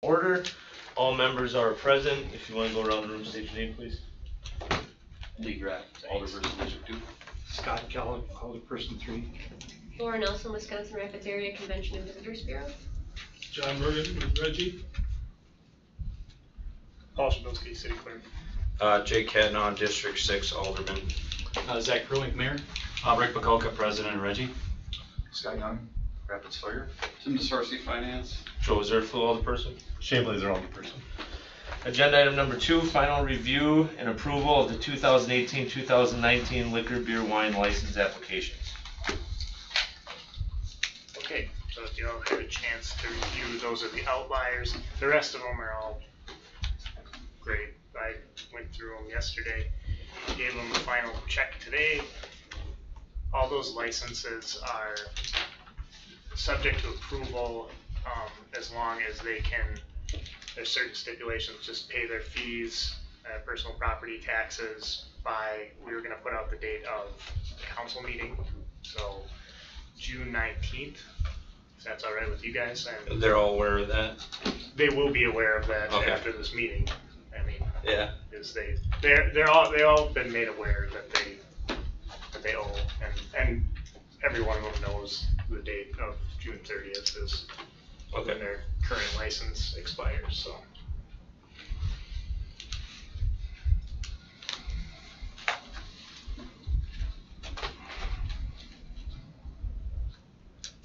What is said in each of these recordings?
Order. All members are present. If you want to go around the room, state your name, please. Lee Graff, Alderperson District 2. Scott Kellogg, Alderperson 3. Laura Nelson, Wisconsin Rapids Area Convention and Visitors Bureau. John Morgan with Reggie. Paul Shabilsky, City Clerk. Jake Cadnon, District 6 Alderman. Zach Perlink, Mayor. Rick Pakolka, President and Reggie. Scott Young, Rapids Fire. Tim DeSorcy, Finance. Joe Zerflu, Alderperson. Shane Blazer, Alderperson. Agenda item number 2, final review and approval of the 2018-2019 liquor, beer, wine license applications. Okay, so if you all had a chance to review, those are the outliers. The rest of them are all great. I went through them yesterday, gave them a final check today. All those licenses are subject to approval as long as they can, there's certain stipulations, just pay their fees, personal property taxes by, we were gonna put out the date of the council meeting, so June 19th, if that's all right with you guys. And They're all aware of that? they will be aware of that Okay. after this meeting. I mean, Yeah. is they all been made aware that they owe, and every one of them knows the date of June 30th is when their current license expires, so.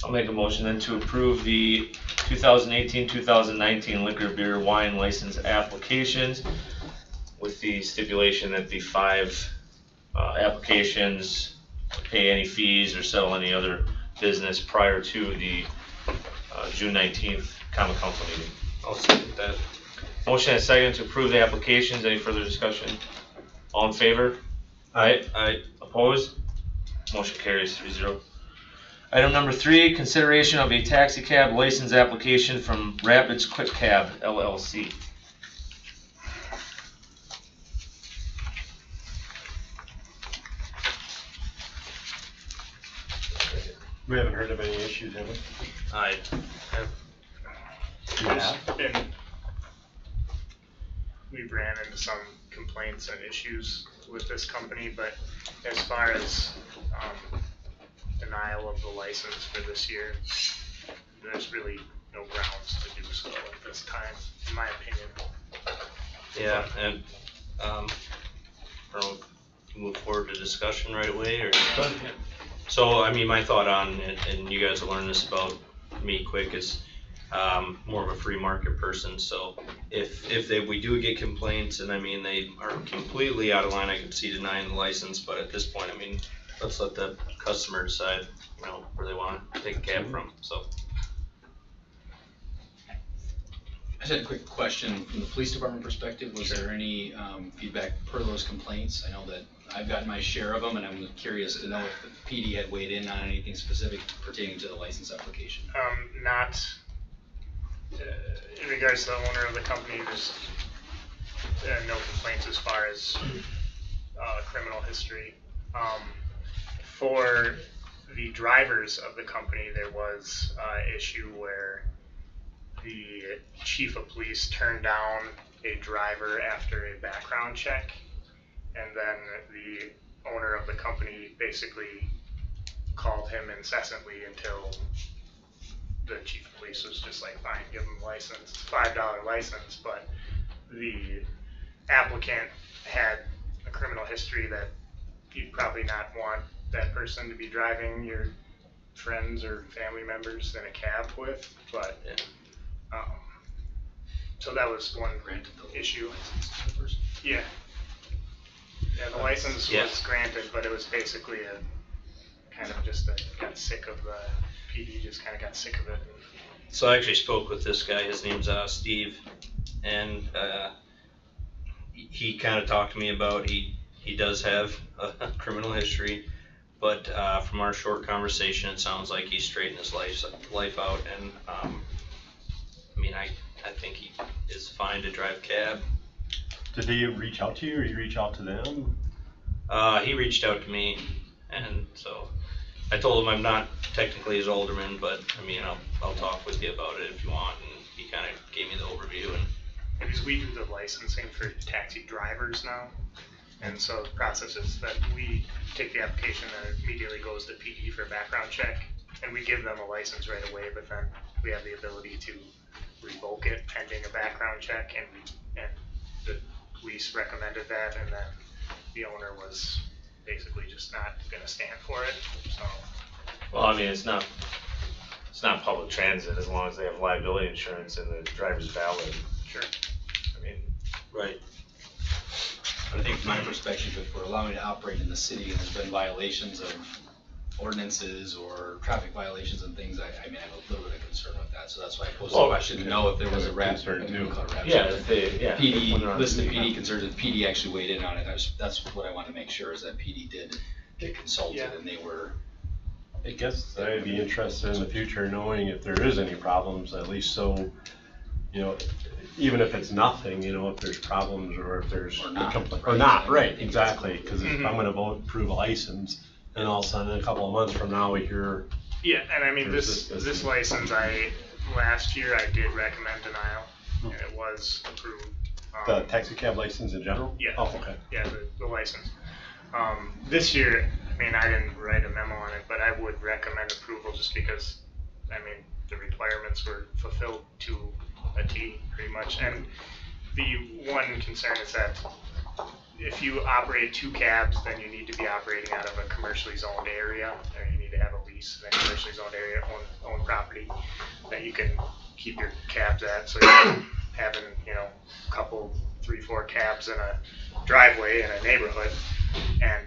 I'll make a motion then to approve the 2018-2019 liquor, beer, wine license applications with the stipulation that the 5 applications pay any fees or settle any other business prior to the June 19th common council meeting. I'll second that. Motion and second to approve the applications. Any further discussion? All in favor? Aye. Opposed? Motion carries 3-0. Item number 3, consideration of a taxi cab license application from Rapids Quick Cab LLC. We haven't heard of any issues, have we? Aye. We've ran into some complaints and issues with this company, but as far as denial of the license for this year, there's really no grounds to do so at this time, in my opinion. Yeah, and I'll move forward to discussion right away, or? So, I mean, my thought on it, and you guys will learn this about me quick, is more of a free market person. So if we do get complaints, and I mean they are completely out of line, I could see denying the license. But at this point, I mean, let's let the customer decide, you know, where they want to take a cab from. So. I just had a quick question from the police department perspective. Was there any feedback per those complaints? I know that I've gotten my share of them, and I'm curious to know if the PD had weighed in on anything specific pertaining to the license application. Not in regards to the owner of the company, there's no complaints as far as criminal history. For the drivers of the company, there was an issue where the chief of police turned down a driver after a background check, and then the owner of the company basically called him incessantly until the chief of police was just like, fine, give him a license. It's a $5 license, but the applicant had a criminal history that you'd probably not want that person to be driving your friends or family members in a cab with, but so that was one issue. Yeah, the license was granted, but it was basically a kind of just got sick of the PD, just kind of got sick of it. So I actually spoke with this guy. His name's Steve, and he kind of talked to me about he does have a criminal history, but from our short conversation, it sounds like he's straightened his life out, and I mean, I think he is fine to drive cab. Did he reach out to you, or you reach out to them? He reached out to me, and so I told him I'm not technically his alderman, but I mean, I'll talk with you about it if you want. And he kinda gave me the overview and. Because we do the licensing for taxi drivers now. And so the process is that we take the application and it immediately goes to PD for a background check. And we give them a license right away, but then we have the ability to revoke it pending a background check. And the police recommended that, and then the owner was basically just not gonna stand for it, so. Well, I mean, it's not public transit as long as they have liability insurance and the driver's valid. Sure. I mean, Right. But I think from my perspective, if we're allowing to operate in the city and there's been violations of ordinances or traffic violations and things, I mean, I have a little bit of concern with that, so that's why I posed the Well, question to know if there was a rap. concern too. yeah, if they, yeah. PD, when they're on list of city PD property. concerns, if PD actually weighed in on it, that's what I want to make sure, is that PD did get consulted Yeah. and they were. I guess I'd be interested in the future knowing if there is any problems, at least so, even if it's nothing, if there's problems or if there's. Or not, Or right. not, I right, think exactly, that's- cause if I'm gonna vote, approve a license, and all of a sudden, a couple of months from now, we hear, Yeah, and I mean, There's this license, last year I did recommend denial, and it was approved. the taxi cab license in general? Yeah. Oh, okay. Yeah, the license. This year, I mean, I didn't write a memo on it, but I would recommend approval just because, I mean, the requirements were fulfilled to a T pretty much. And the one concern is that if you operate 2 cabs, then you need to be operating out of a commercially zoned area, or you need to have a lease in a commercially zoned area, own property that you can keep your cabs at. So you're having, a couple, 3-4 cabs in a driveway in a neighborhood, and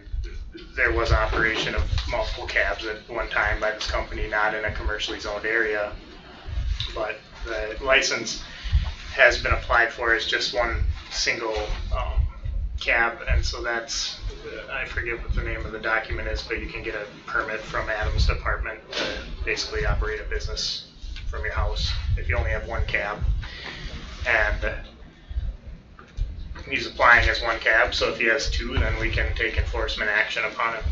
there was operation of multiple cabs at one time by this company, not in a commercially zoned area. But the license has been applied for as just one single cab, and so that's, I forget what the name of the document is, but you can get a permit from Adams Department to basically operate a business from your house if you only have one cab. And he's applying as one cab, so if he has 2, then we can take enforcement action upon it.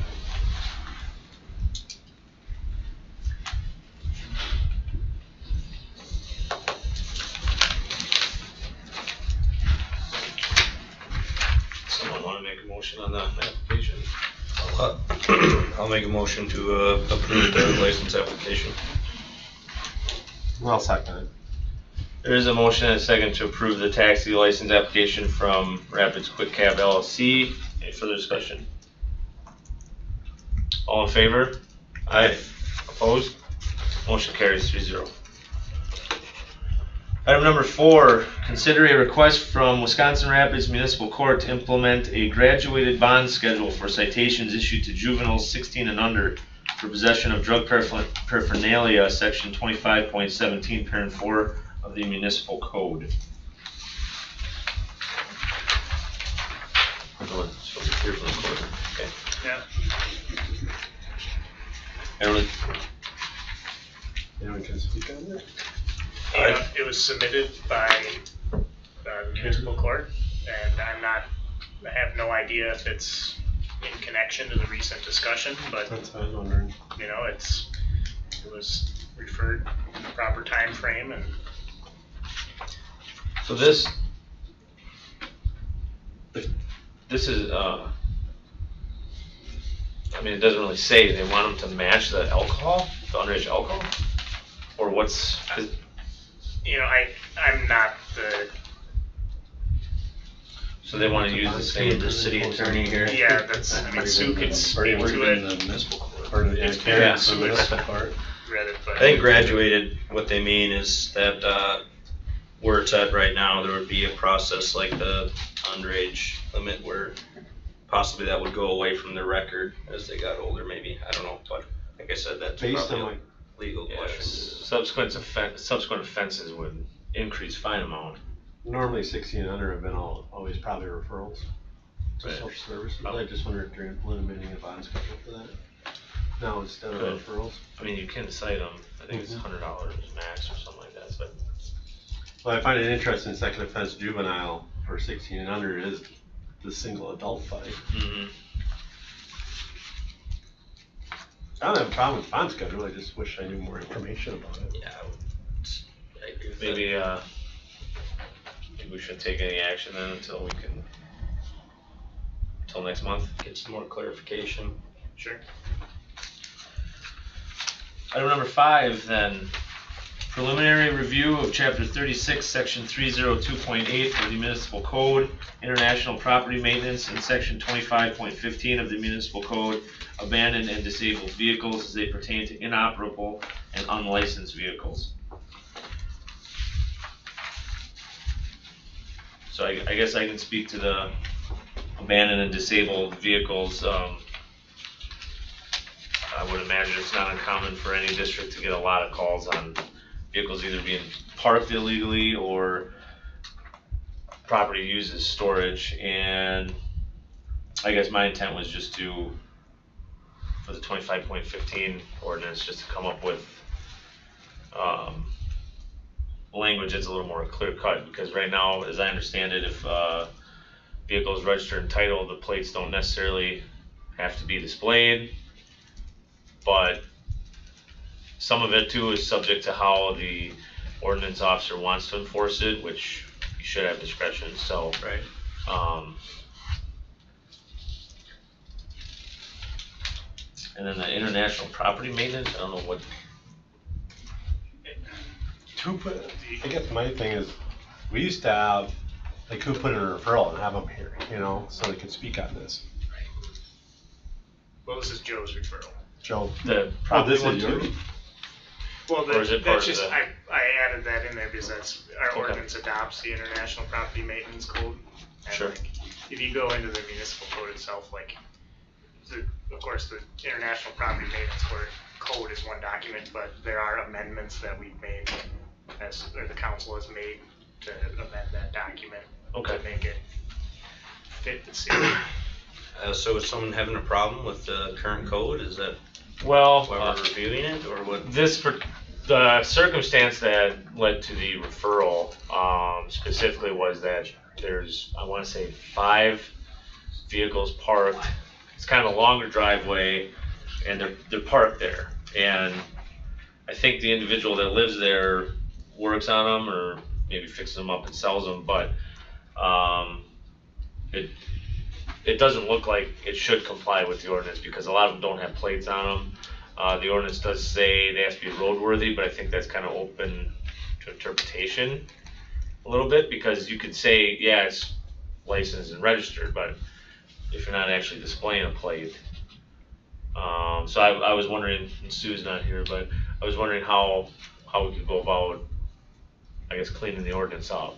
Someone wanna make a motion on that application? I'll make a motion to approve the license application. I'll second it. There is a motion and a second to approve the taxi license application from Rapids Quick Cab LLC. Any further discussion? All in favor? Aye. Opposed? Motion carries 3-0. Item number 4, consider a request from Wisconsin Rapids Municipal Court to implement a graduated bond schedule for citations issued to juveniles 16 and under for possession of drug paraphernalia, section 25.17, parent 4 of the municipal code. So we hear from the court. Okay. Yeah. Anyone can speak on that? It was submitted by the municipal court, and I have no idea if it's in connection to the recent discussion, but That's what I was wondering. it was referred in the proper time frame, and So this is, I mean, it doesn't really say, they want them to match the alcohol, the underage alcohol? Or what's, I'm not the, so they want to use the same, the city attorney here? yeah, Sue could speak We're to in it the municipal court. Or, yeah, It's Karen, so from the it's- municipal court. rather, but. I think graduated, what they mean is that, where it's at right now, there would be a process like the underage limit where possibly that would go away from their record as they got older, maybe, I don't know, but like I said, that's Based on probably like, a legal Yes, question. subsequent offenses would increase fine amount. normally 16 and under have been always probably referrals to Right. social services. Probably. I just wonder if you're implementing a bond schedule for that. No, instead of Could. referrals. I mean, you can cite them, I think it's $100 max or something like that, but. Well, I find it interesting, second offense juvenile for 16 and under is the single adult fight. Mhm. I don't have a problem with bond schedule, I just wish I knew more information about it. Yeah, I maybe we shouldn't take any action then until next month. Get some more clarification. Sure. Item number 5 then, preliminary review of chapter 36, section 302.8 of the municipal code, international property maintenance, and section 25.15 of the municipal code, abandoned and disabled vehicles as they pertain to inoperable and unlicensed vehicles. So I guess I can speak to the abandoned and disabled vehicles. I would imagine it's not uncommon for any district to get a lot of calls on vehicles either being parked illegally or property used as storage. And I guess my intent was just for the 25.15 ordinance, just to come up with language that's a little more clear cut, because right now, as I understand it, if vehicles registered and titled, the plates don't necessarily have to be displayed, but some of it too is subject to how the ordinance officer wants to enforce it, which you should have discretion. So, Right. And then the international property maintenance, I don't know what. I guess my thing is, we used to have, like, who put in a referral and have them here, so they could speak on this. Well, this is Joe's referral. Joe. The property this one is too? yours? Well, Or is it part that's of just, the- I added that in there because that's, our Okay. ordinance adopts the International Property Maintenance Code. And Sure. like, if you go into the municipal code itself, like, of course, the International Property Maintenance Code is one document, but there are amendments that we've made, or the council has made to amend that document Okay. to make it fit the city. So is someone having a problem with the current code? Is that Well, why we're reviewing it, or what? the circumstance that led to the referral specifically was that there's, I want to say, 5 vehicles parked. It's kind of a longer driveway, and they're parked there. And I think the individual that lives there works on them, or maybe fixes them up and sells them. But it doesn't look like it should comply with the ordinance, because a lot of them don't have plates on them. The ordinance does say they have to be roadworthy, but I think that's kind of open to interpretation a little bit, because you could say, yeah, it's licensed and registered, but if you're not actually displaying a plate. So I was wondering, and Sue's not here, but I was wondering how we could go about, I guess, cleaning the ordinance up.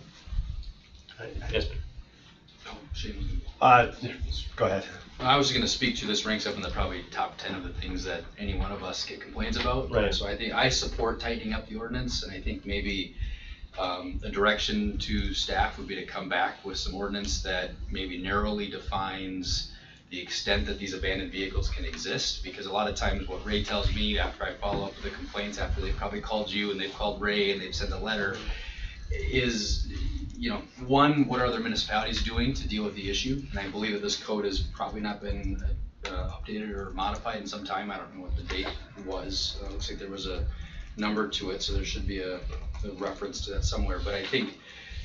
Yes, ma'am. Oh, Shane. Go ahead. I was gonna speak to, this ranks up in the probably top 10 of the things that any one of us get complaints about. Right. So I think I support tightening up the ordinance, and I think maybe the direction to staff would be to come back with some ordinance that maybe narrowly defines the extent that these abandoned vehicles can exist, because a lot of times what Ray tells me after I follow up with the complaints, after they've probably called you and they've called Ray and they've sent a letter, is, one, what are other municipalities doing to deal with the issue? And I believe that this code has probably not been updated or modified in some time. I don't know what the date was. Looks like there was a number to it, so there should be a reference to that somewhere. But I think,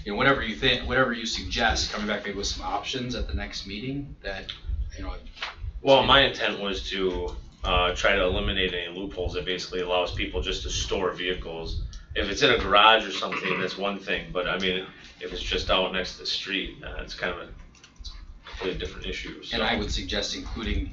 whatever you suggest, coming back maybe with some options at the next meeting that, Well, my intent was to try to eliminate any loopholes that basically allows people just to store vehicles. If it's in a garage or something, that's one thing, but I mean, if it's just out next to the street, it's kind of a completely different issue. So. And I would suggest including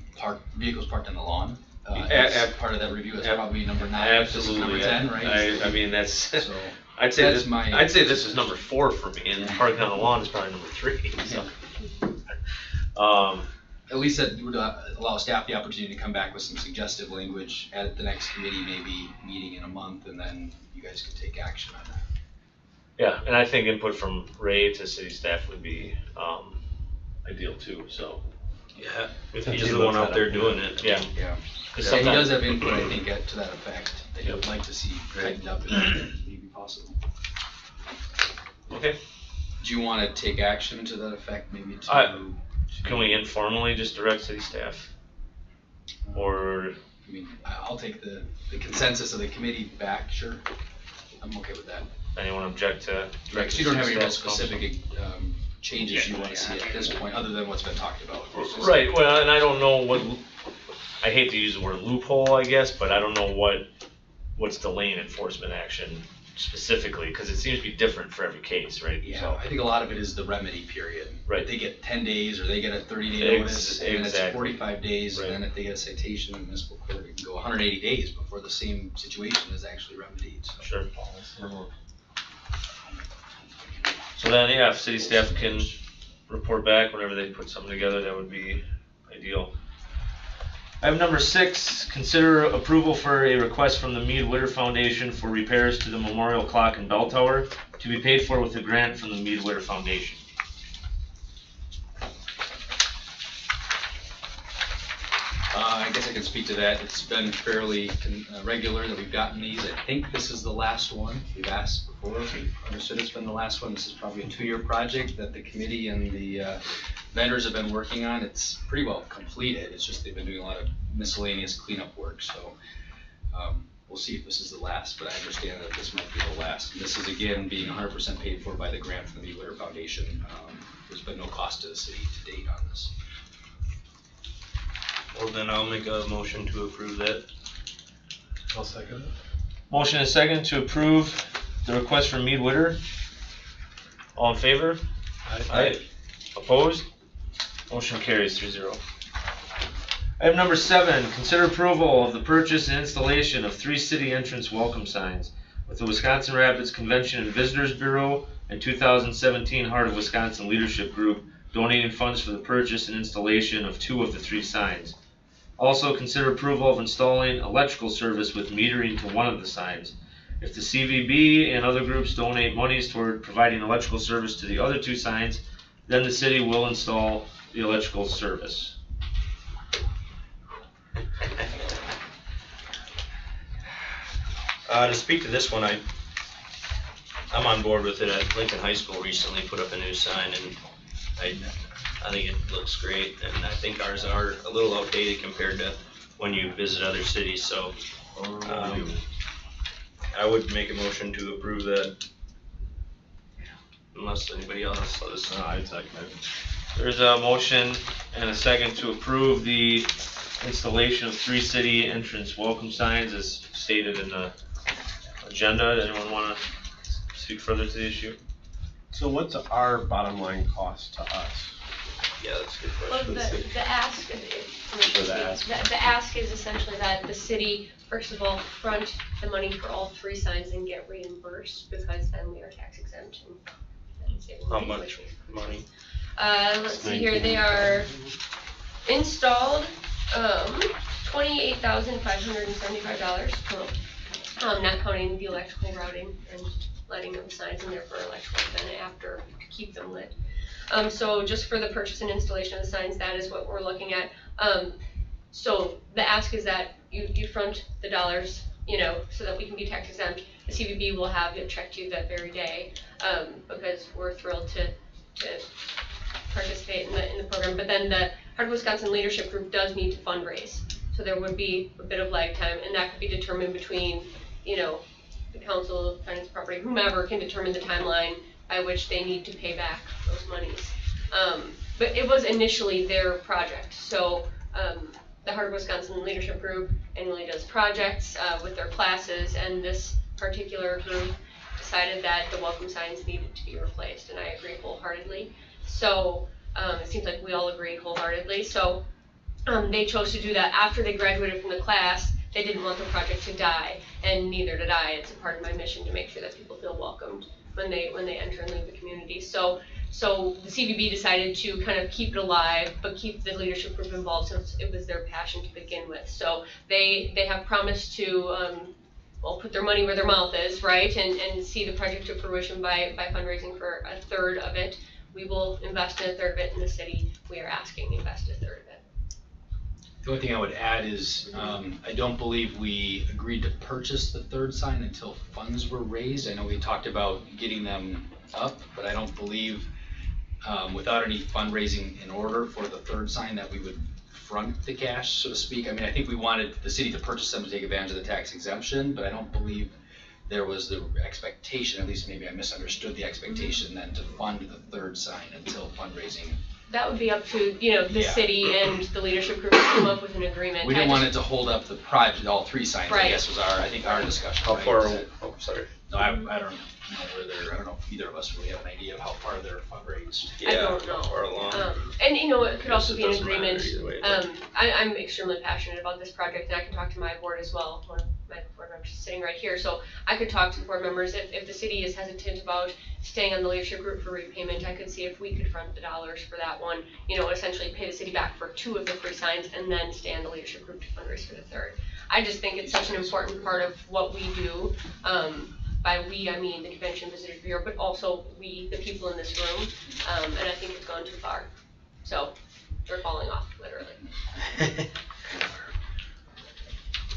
vehicles parked on the lawn. As part of that review. That's probably number 9. Absolutely. Number 10, right? I mean, that's. So I'd say that's I'd say this is number 4 for me, and parking on the lawn is probably number 3. So. At least that would allow staff the opportunity to come back with some suggestive language at the next committee, maybe meeting in a month, and then you guys could take action on that. Yeah, and I think input from Ray to city staff would be ideal too. So. Yeah, if Since he's he the one looks out at there it. doing it. Yeah. Yeah. Because And he sometimes. does have input, I think, to that effect, that he would like to see tightened up if maybe possible. Okay. Do you want to take action to that effect, maybe to? Can we informally just direct city staff? Or, I mean, I'll take the consensus of the committee back, sure. I'm okay with that. Anyone object to? Right, 'cause you don't have any real Staff's specific, changes you wanna see at this point, other than what's been talked about. It's just- Right, well, and I don't know what, I hate to use the word loophole, I guess, but I don't know what's delaying enforcement action specifically, because it seems to be different for every case, right? Yeah, So- I think a lot of it is the remedy period. Right. They get 10 days, or they get a 30-day notice, and then it's exactly. 45 days, and Right. then if they get a citation in municipal court, it can go 180 days before the same situation is actually remedied, so. Sure. So then, yeah, if city staff can report back whenever they put something together, that would be ideal. Item number 6, consider approval for a request from the Mead Witter Foundation for repairs to the memorial clock and bell tower to be paid for with a grant from the Mead Witter Foundation. I guess I can speak to that. It's been fairly regular that we've gotten these. I think this is the last one. We've asked before. We've understood it's been the last one. This is probably a 2-year project that the committee and the vendors have been working on. It's pretty well completed. It's just they've been doing a lot of miscellaneous cleanup work. So we'll see if this is the last, but I understand that this might be the last. And this is again being 100% paid for by the grant from the Mead Witter Foundation. There's been no cost to the city to date on this. Well, then I'll make a motion to approve that. I'll second it. Motion and second to approve the request from Mead Witter. All in favor? Aye. Opposed? Motion carries 3-0. Item number 7, consider approval of the purchase and installation of 3 city entrance welcome signs with the Wisconsin Rapids Convention and Visitors Bureau and 2017 Heart of Wisconsin Leadership Group donating funds for the purchase and installation of 2 of the 3 signs. Also, consider approval of installing electrical service with metering to one of the signs. If the CVB and other groups donate monies toward providing electrical service to the other 2 signs, then the city will install the electrical service. To speak to this one, I'm on board with it. Lincoln High School recently put up a new sign, and I think it looks great, and I think ours are a little outdated compared to when you visit other cities, so I would make a motion to approve that. Unless anybody else does. No, I'd second it. There's a motion and a second to approve the installation of 3 city entrance welcome signs as stated in the agenda. Does anyone want to speak further to the issue? So what's our bottom line cost to us? Yeah, that's a good Well, question. the ask, For the ask. the ask is essentially that the city, first of all, front the money for all 3 signs and get reimbursed, because then we are tax exempt. And save How money, much which- money? Let's see here, they are installed, $28,575 total. Not counting the electrical routing and letting them signs in there for electrical, then after, keep them lit. So just for the purchase and installation of the signs, that is what we're looking at. So the ask is that you front the dollars, so that we can be tax exempt. The CVB will have it checked to you that very day, because we're thrilled to participate in the program. But then the Heart of Wisconsin Leadership Group does need to fundraise. So there would be a bit of lag time, and that could be determined between, the council, finance, property, whomever can determine the timeline by which they need to pay back those monies. But it was initially their project. So the Heart of Wisconsin Leadership Group annually does projects with their classes, and this particular group decided that the welcome signs needed to be replaced, and I agree wholeheartedly. So it seems like we all agree wholeheartedly. So they chose to do that after they graduated from the class. They didn't want the project to die, and neither did I. It's a part of my mission to make sure that people feel welcomed when they enter and leave the community. So the CVB decided to kind of keep it alive, but keep the leadership group involved, since it was their passion to begin with. So they have promised to put their money where their mouth is, right, and see the project to fruition by fundraising for a third of it. We will invest in a third of it, in the city we are asking to invest a third of it. The only thing I would add is, I don't believe we agreed to purchase the 3rd sign until funds were raised. I know we talked about getting them up, but I don't believe, without any fundraising in order for the 3rd sign, that we would front the cash, so to speak. I mean, I think we wanted the city to purchase them to take advantage of the tax exemption, but I don't believe there was the expectation, at least maybe I misunderstood the expectation, then to fund the third sign until fundraising. That would be up to, you know, the Yeah. city and the leadership group to come up with an agreement. We didn't want it to hold up the project, all three signs, I Right. guess was our discussion. How right? far, Is that- oh, sorry. No, I don't know where they're, I don't know if either of us really have an idea of how far they're fundraised. I don't know. How far along. And you know, it could Guess also it be an doesn't matter agreement. either way, but- I'm extremely passionate about this project, and I can talk to my board as well. One of my board members is sitting right here, so I could talk to board members. If the city is hesitant about staying on the leadership group for repayment, I could see if we could front the dollars for that one. You know, essentially pay the city back for 2 of the 3 signs, and then stay on the leadership group to fundraise for the 3rd. I just think it's such an important part of what we do. By we, I mean the Convention Visitors Bureau, but also we, the people in this room, and I think it's gone too far. So, they're falling off, literally.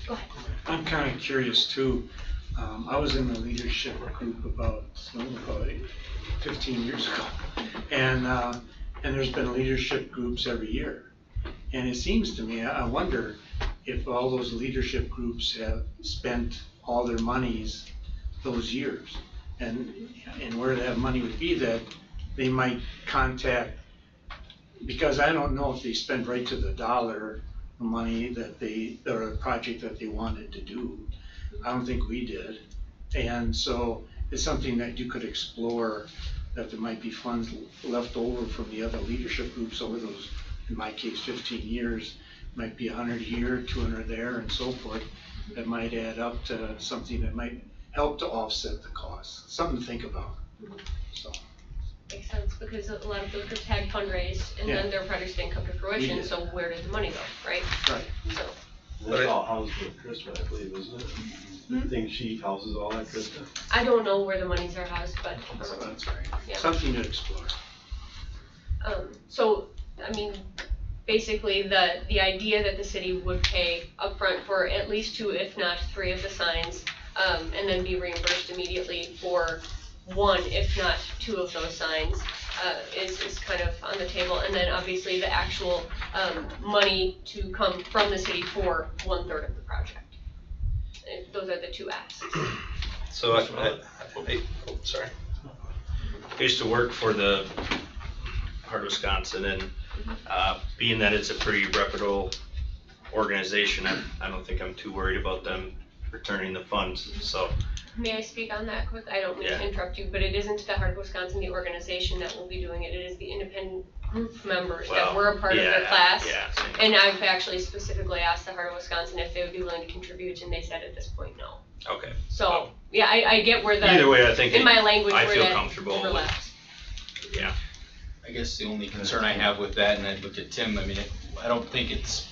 Go ahead. I'm kind of curious too. I was in the leadership group about 15 years ago. And there's been leadership groups every year. And it seems to me, I wonder if all those leadership groups have spent all their monies those years. And where that money would be, that they might contact, because I don't know if they spend right to the dollar the money that or a project that they wanted to do. I don't think we did. And so it's something that you could explore, that there might be funds left over from the other leadership groups over those, in my case, 15 years. Might be 100 here, 200 there, and so forth. That might add up to something that might help to offset the cost. Something to think about. So. Makes sense, because a lot of those groups had fundraised, and then their projects didn't come to fruition, did. so where did the money go, right? Right. So, That's all housed with Krista, I believe, isn't it? I think she houses all that, Krista. I don't know where the monies are housed, but, That's right. yeah. Something to explore. So, I mean, basically, the idea that the city would pay upfront for at least 2, if not 3 of the signs, and then be reimbursed immediately for 1, if not 2 of those signs, is kind of on the table. And then obviously the actual money to come from the city for 1/3 of the project. And those are the 2 asks. So sorry. I used to work for the Heart of Wisconsin, and being that it's a pretty reputable organization, I don't think I'm too worried about them returning the funds, so. May I speak on that quick? I don't mean Yeah. to interrupt you, but it isn't the Heart of Wisconsin, the organization, that will be doing it. It is the independent group members that were a part of the class. Yeah. And I've actually specifically asked the Heart of Wisconsin if they would be willing to contribute, and they said at this point, no. Okay. So, yeah, I get where the, Either way, I think in my language, I where feel that comfortable with- overlaps. Yeah. I guess the only concern I have with that, and I looked at Tim, I mean, I don't think it's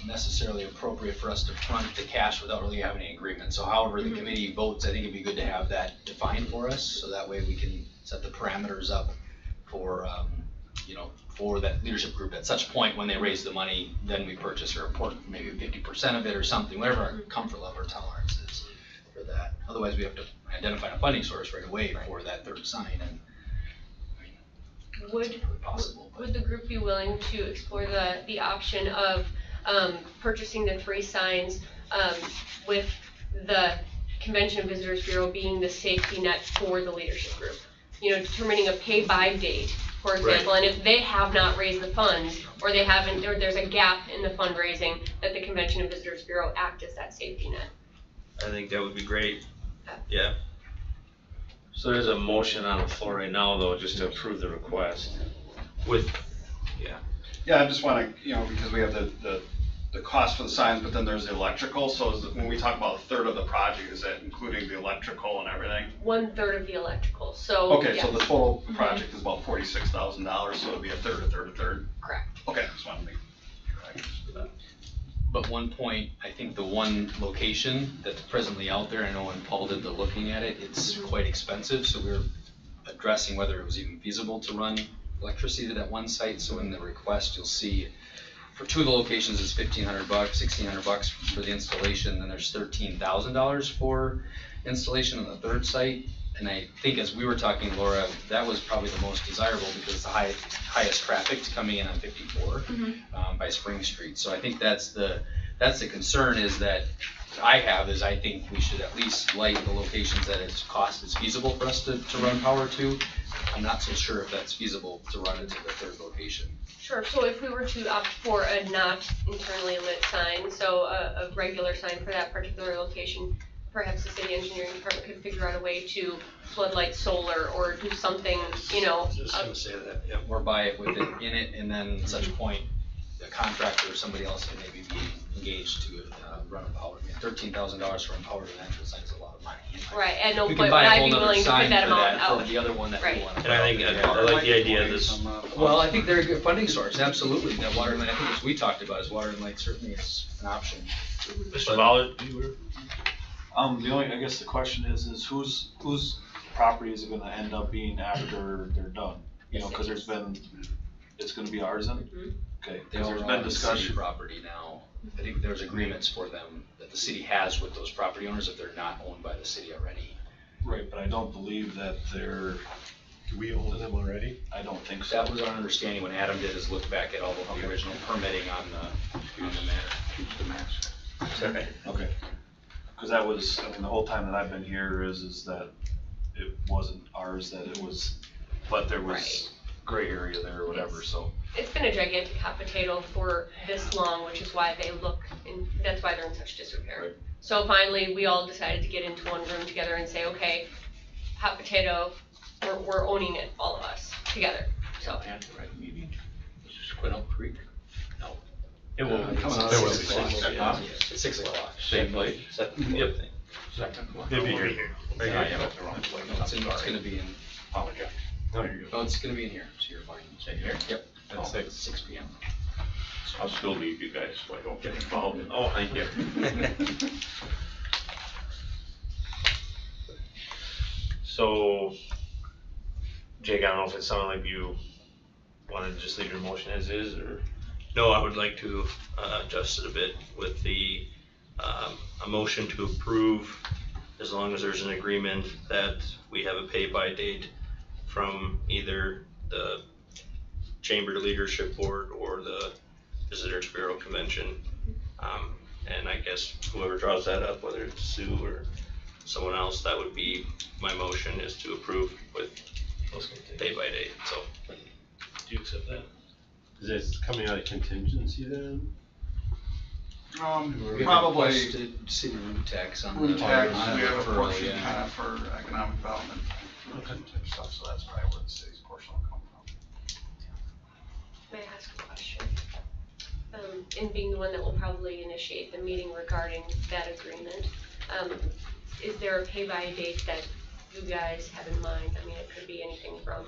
necessarily appropriate for us to front the cash without really having any agreement. So however the committee votes, I think it'd be good to have that defined for us, so that way we can set the parameters up for, for that leadership group. At such point, when they raise the money, then we purchase or report maybe 50% of it or something, whatever our comfort level or tolerance is for that. Otherwise, we have to identify a funding source right away for that 3rd sign, and Would possible. Would the group be willing to explore the option of purchasing the 3 signs with the Convention and Visitors Bureau being the safety net for the leadership group? You know, determining a pay-by date, for example, and if they have not raised the funds, or they haven't, or there's a gap in the fundraising, that the Convention and Visitors Bureau act as that safety net. I think that would be great. Yeah. So there's a motion on the floor right now, though, just to approve the request with, Yeah, I just wanna, because we have the cost for the signs, but then there's the electrical, so when we talk about 1/3 of the project, is that including the electrical and everything? 1/3 of the electrical, so. Okay, so yeah. the total project is about $46,000, so it'd be a third, a third, a third? Correct. Okay, just wanted to make sure. But one point, I think the one location that's presently out there, I know when Paul did the looking at it, it's quite expensive, so we're addressing whether it was even feasible to run electricity to that one site. So in the request, you'll see for 2 of the locations, it's $1,500, $1,600 for the installation, then there's $13,000 for installation on the 3rd site. And I think as we were talking, Laura, that was probably the most desirable because it's the highest traffic coming in on 54 by Spring Street. So I think that's the concern, is that I have is I think we should at least light the locations that it's cost is feasible for us to run power to. I'm not so sure if that's feasible to run into the third location. Sure, so if we were to opt for a not internally lit sign, so a regular sign for that particular location, perhaps the city engineering department could figure out a way to floodlight solar or do something, you know. Just gonna say that, yeah. Or buy it with it in it, and then at such point, a contractor or somebody else can maybe be engaged to run a power. I mean, $13,000 for a power to an actual sign is a lot of money. Right, and no, We but can would buy a I whole be nother willing to put sign that for amount that, for out? the other one that we Right. want. And I think, I like the idea of this, Well, I think they're a good funding source, absolutely. That water and light, I think as we talked about, is water and light certainly is an option. Mr. Ballard, you were? The only, I guess the question is whose property is it gonna end up being after they're done? You know, cause it's gonna be ours then? Mhm. Okay, They cause all there's are been on the discussion. city property now. I think there's agreements for them that the city has with those property owners if they're not owned by the city already. Right, but I don't believe that they're, Do we own them already? I don't think so. That was our understanding when Adam did his look back at all the original permitting on the matter. sorry. Okay. Cause that was, I mean, the whole time that I've been here is that it wasn't ours, that it was, but there was gray area there or whatever, Yes. so. It's been a gigantic hot potato for this long, which is why they look, and that's why they're in such disrepair. Right. So finally, we all decided to get into one room together and say, okay, hot potato, we're owning it, all of us, together, so. Quinault Creek? No. It will. There will be. 6 o'clock. It's 6 o'clock. Same place? Yep. It'd be Over here. here. Yeah, yeah, it's gonna be in, No, you're good. oh, it's gonna be in here, so you're fine. Here? Yep. At 6. 6 PM. I'll still leave you guys so I don't get involved. Oh, thank you. So, Jake, I don't know if it sounded like you wanted to just leave your motion as is, or? No, I would like to adjust it a bit with the, a motion to approve, as long as there's an agreement that we have a pay-by date from either the Chamber Leadership Board or the Visitors Bureau Convention. And I guess whoever draws that up, whether it's Sue or someone else, that would be my motion, is to approve with pay-by date, so. Do you accept that? Is this coming out of contingency then? We have Probably requested city room tax on the. room tax, on we the have a referral, portion yeah. kind of for economic development. Type stuff, so that's probably where the city's portion will come from. May I ask a question? And being the one that will probably initiate the meeting regarding that agreement, is there a pay-by date that you guys have in mind? I mean, it could be anything from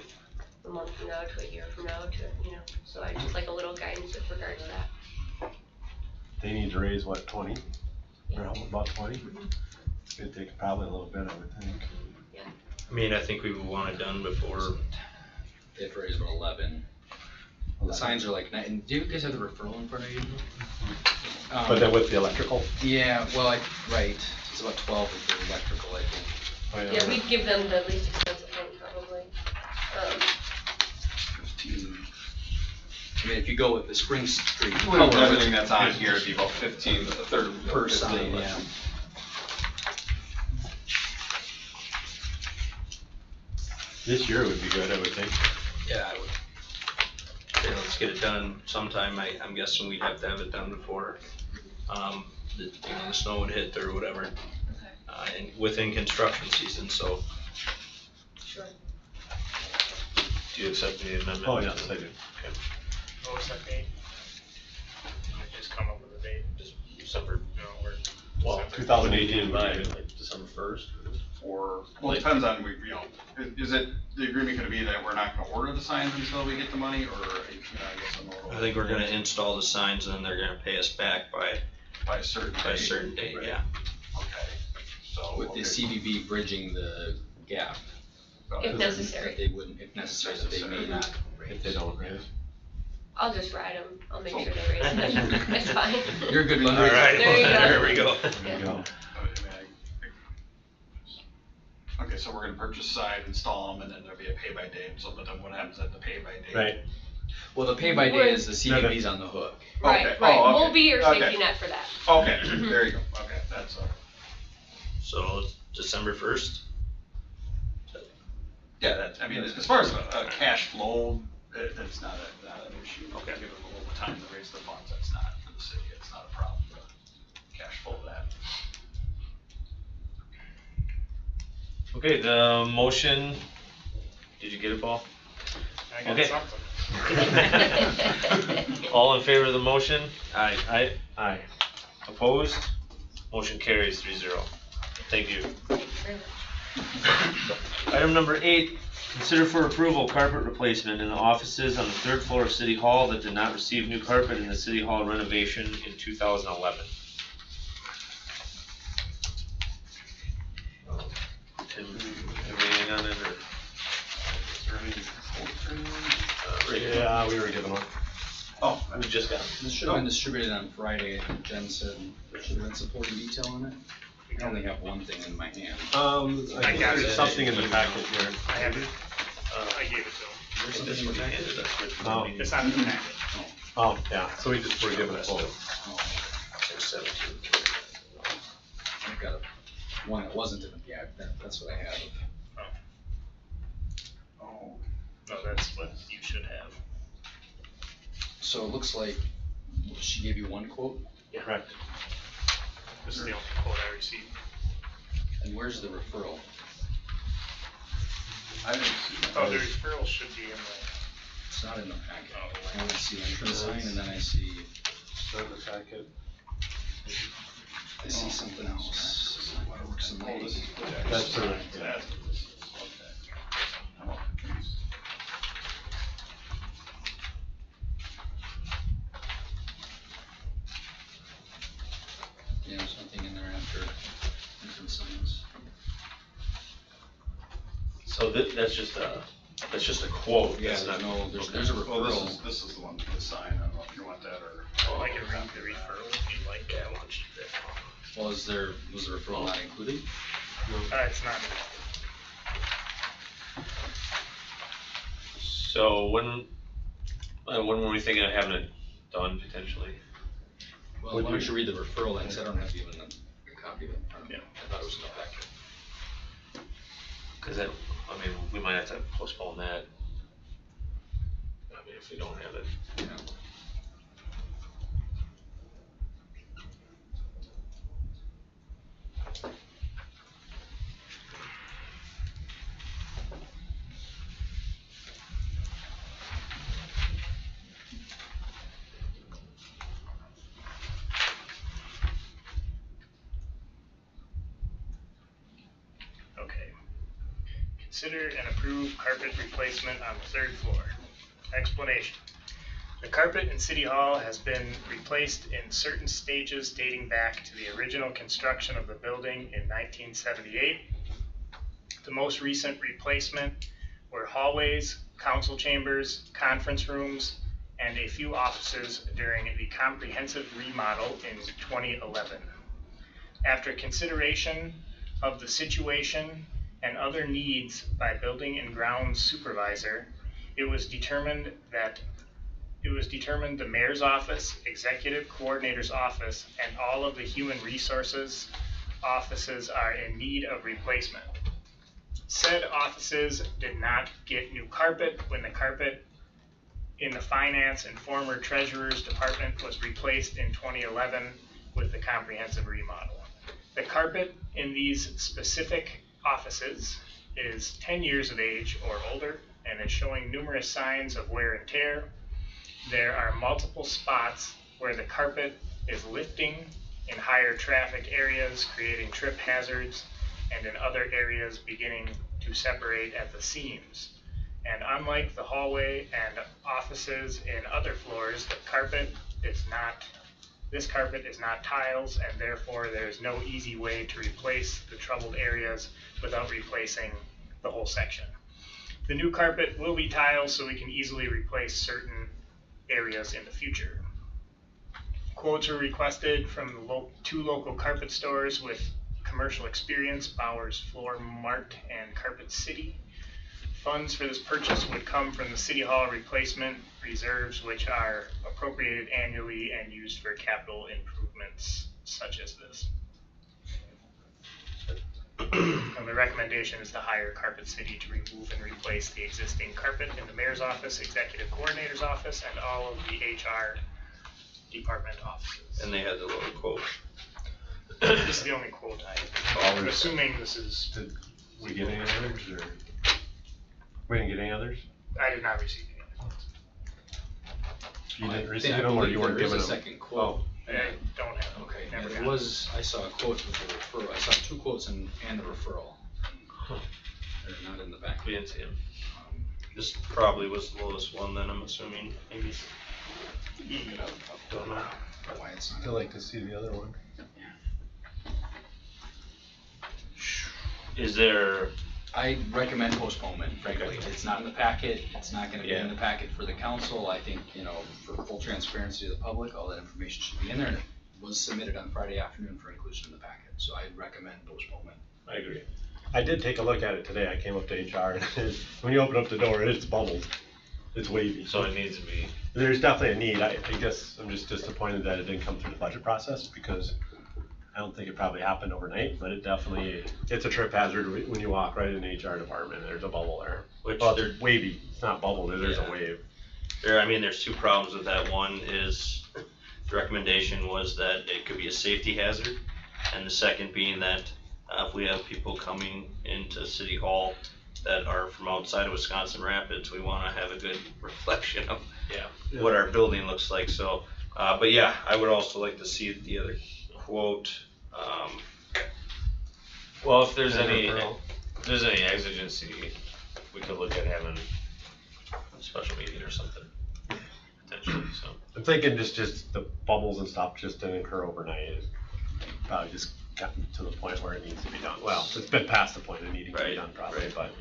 a month from now to a year from now to, you know, so I'd just like a little guidance with regard to that. They need to raise what, 20? Or about 20? It's gonna take probably a little bit, I would think. I mean, I think we would want it done before, They have to raise about 11. The signs are like, and do you guys have the referral in front of you? But then with the electrical? Yeah, well, right, it's about 12 with the electrical, I think. Yeah, we'd give them the least expensive one probably. 15. I mean, if you go with the Spring Street. With everything that's on here, it'd be about 15, a third Per sign, yeah. This year would be good, I would think. yeah, I would. Okay, let's get it done sometime. I'm guessing we'd have to have it done before, the snow would hit or whatever. And within construction season, so. Sure. Do you accept the amendment? Oh, yes, I do. What was that date? I just come up with a date, just December, we're. Well, December. 2018 would by be good. like December 1st. Or, well, it depends on, is it, the agreement gonna be that we're not gonna order the signs until we get the money, or, I guess I'm a little. I think we're gonna install the signs and then they're gonna pay us back by By a certain date. a certain date, Right. yeah. Okay, so. With the okay. CBB bridging the gap. If necessary. That they wouldn't, if necessary, that they may not raise. If they don't raise. I'll just ride them, I'll make sure they raise it, it's fine. You're a good All fundraiser. right, There you go. there we go. There you go. Okay, so we're gonna purchase signs, install them, and then there'll be a pay by date, so, but then what happens at the pay by date? Right. Well, the pay by day is the CDB's on the hook. Right, Okay. right, Oh, okay. we'll be your Okay. safety net for that. Okay, there you go, okay, that's, So December 1st? yeah, that, I mean, as far as a cash flow, that's not an issue. Okay. Give them a little time to raise the funds, that's not, for the city, it's not a problem, cash flow that. Okay, the motion, did you get it, Paul? I got Okay. something. All in favor of the motion? Aye. Aye. Aye. Opposed? Motion carries 3-0. Thank you. Item number 8, consider for approval carpet replacement in the offices on the 3rd floor of City Hall that did not receive new carpet in the City Hall renovation in 2011. Tim, anything on it, or? Yeah, we were given one. Oh, We just got. This should have been distributed on Friday, I think Jen said there should have been supporting detail on it. I only have one thing in my hand. I think got there's it. something in the packet here. I have it. I gave it to him. This one you handed us with the Oh. meeting. It's not in the packet. Oh, yeah, so we just were given a quote. Oh, 617. I've got one that wasn't in it, yeah, that's what I have. Oh. No, that's what you should have. So it looks like she gave you one quote, Correct. This is the only quote I received. and where's the referral? I didn't see that. Oh, the referral should be in the, It's not in the packet. I only see entrance sign and then I see packet. something else. Waterworks and Oh, this is. lighting. That's the, That's what this is, okay. I'm all confused. Yeah, there's nothing in there after entrance signs. So that's just a quote. Yeah, That's there's not- there's a Well, referral. this is the one for the sign, I don't know if you want that or. I can read the referral if you'd like. I want you to. Well, was the referral not included? It's not. So when were we thinking of having it done potentially? Well, why don't you read the referral then, 'cause I don't have even a copy of it. Yeah. I thought it was in the packet. Cause we might have to postpone that. I mean, if we don't have it. Yeah. Okay. Consider and approve carpet replacement on the 3rd floor. Explanation. The carpet in City Hall has been replaced in certain stages dating back to the original construction of the building in 1978. The most recent replacement were hallways, council chambers, conference rooms, and a few offices during the comprehensive remodel in 2011. After consideration of the situation and other needs by building and grounds supervisor, it was determined the mayor's office, executive coordinator's office, and all of the human resources offices are in need of replacement. Said offices did not get new carpet when the carpet in the finance and former treasurer's department was replaced in 2011 with the comprehensive remodel. The carpet in these specific offices is 10 years of age or older and is showing numerous signs of wear and tear. There are multiple spots where the carpet is lifting in higher traffic areas, creating trip hazards, and in other areas beginning to separate at the seams. And unlike the hallway and offices in other floors, this carpet is not tiles, and therefore there is no easy way to replace the troubled areas without replacing the whole section. The new carpet will be tiles, so we can easily replace certain areas in the future. Quotes were requested from the 2 local carpet stores with commercial experience, Bowers Floor Mart and Carpet City. funds for this purchase would come from the City Hall replacement reserves, which are appropriated annually and used for capital improvements such as this. And the recommendation is to hire Carpet City to remove and replace the existing carpet in the mayor's office, executive coordinator's office, and all of the HR department offices. And they had the lower quote. This is the only quote I'm assuming this is. Did we get any others, or? We didn't get any others? I did not receive any quotes. You didn't I receive think- I them, or believe you weren't there is given a them? second quote. I don't have them. Okay, Never and got it was, I saw a quote with the referral, I saw 2 quotes and the referral. They're not in the back. We didn't see him. Um, This probably was the lowest one then, I'm assuming, maybe. Don't know. Why it's I'd not. like to see the other one. Is there, I recommend postponement, frankly. Okay. It's not in the packet, it's not gonna be in Yeah. the packet for the council. I think, for full transparency to the public, all that information should be in there, and it was submitted on Friday afternoon for inclusion in the packet, so I'd recommend postponement. I agree. I did take a look at it today. I came up to HR, and when you open up the door, it's bubbled. It's wavy. So it needs to be, There's definitely a need. I guess I'm just disappointed that it didn't come through the budget process, because I don't think it probably happened overnight, but it definitely, it's a trip hazard when you walk right in the HR department. There's a bubble there. Which Well, there, it's wavy. It's not bubbled. There's Yeah. a wave. I mean, there's 2 problems with that. One is the recommendation was that it could be a safety hazard. And the second being that if we have people coming into City Hall that are from outside of Wisconsin Rapids, we want to have a good reflection of what our building looks like. So, but yeah, I would also like to see the other quote. well, if there's And any, referral. if there's any exigency, we could look at having a special meeting or something, potentially, so. I'm thinking just the bubbles and stuff just didn't occur overnight. It probably just gotten to the point where it needs to be done. Well, it's been past the point of needing to be Right, done probably, right. but.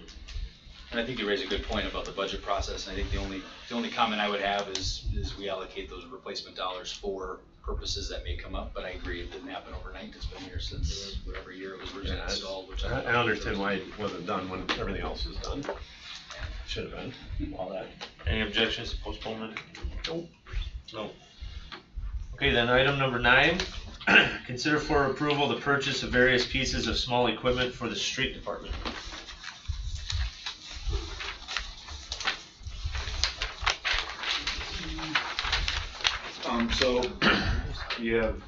And I think you raise a good point about the budget process, and I think the only comment I would have is we allocate those replacement dollars for purposes that may come up, but I agree, it didn't happen overnight. It's been here since whatever year it was originally Yeah, installed, which I understand why it wasn't done when everything else was done. Should have been, all that. Any objections to postponement? Nope. No. Okay, then item number 9, consider for approval the purchase of various pieces of small equipment for the street department. So you have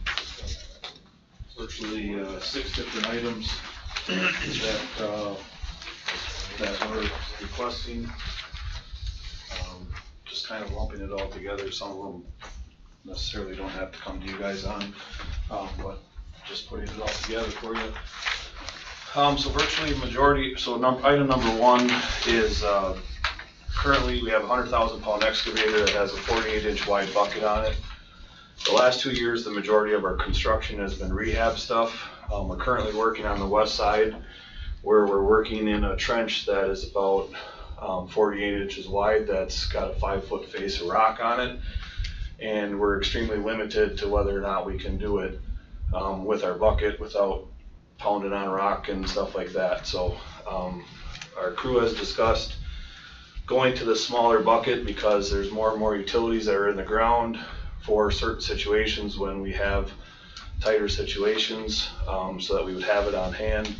virtually 6 different items that we're requesting. Just kind of lumping it all together. Some of them necessarily don't have to come to you guys on, but just putting it all together for you. So virtually majority, so item number 1 is currently we have a 100,000 pound excavator that has a 48-inch wide bucket on it. The last 2 years, the majority of our construction has been rehab stuff. We're currently working on the west side where we're working in a trench that is about 48 inches wide that's got a 5-foot face of rock on it. And we're extremely limited to whether or not we can do it with our bucket without pounding on rock and stuff like that. So our crew has discussed going to the smaller bucket because there's more and more utilities that are in the ground for certain situations when we have tighter situations, so that we would have it on hand.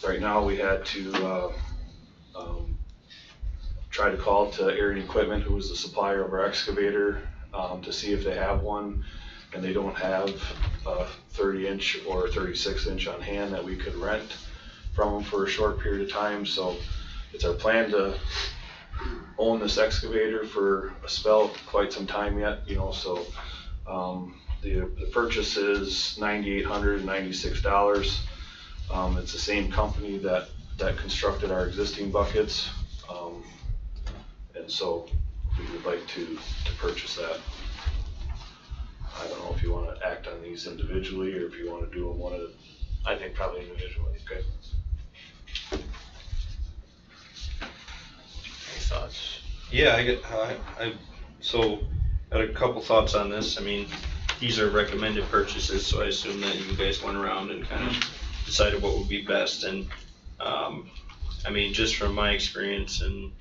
Right now we had to try to call to Arian Equipment, who was the supplier of our excavator, to see if they have one, and they don't have a 30-inch or 36-inch on hand that we could rent from them for a short period of time. So it's our plan to own this excavator for a spell, quite some time yet, so the purchase is $9,896. It's the same company that constructed our existing buckets, and so we would like to purchase that. I don't know if you want to act on these individually or if you want to do them one at a. I think probably individually. Okay. Any thoughts? Yeah, so I had a couple thoughts on this. I mean, these are recommended purchases, so I assume that you guys went around and kind of decided what would be best. And I mean, just from my experience and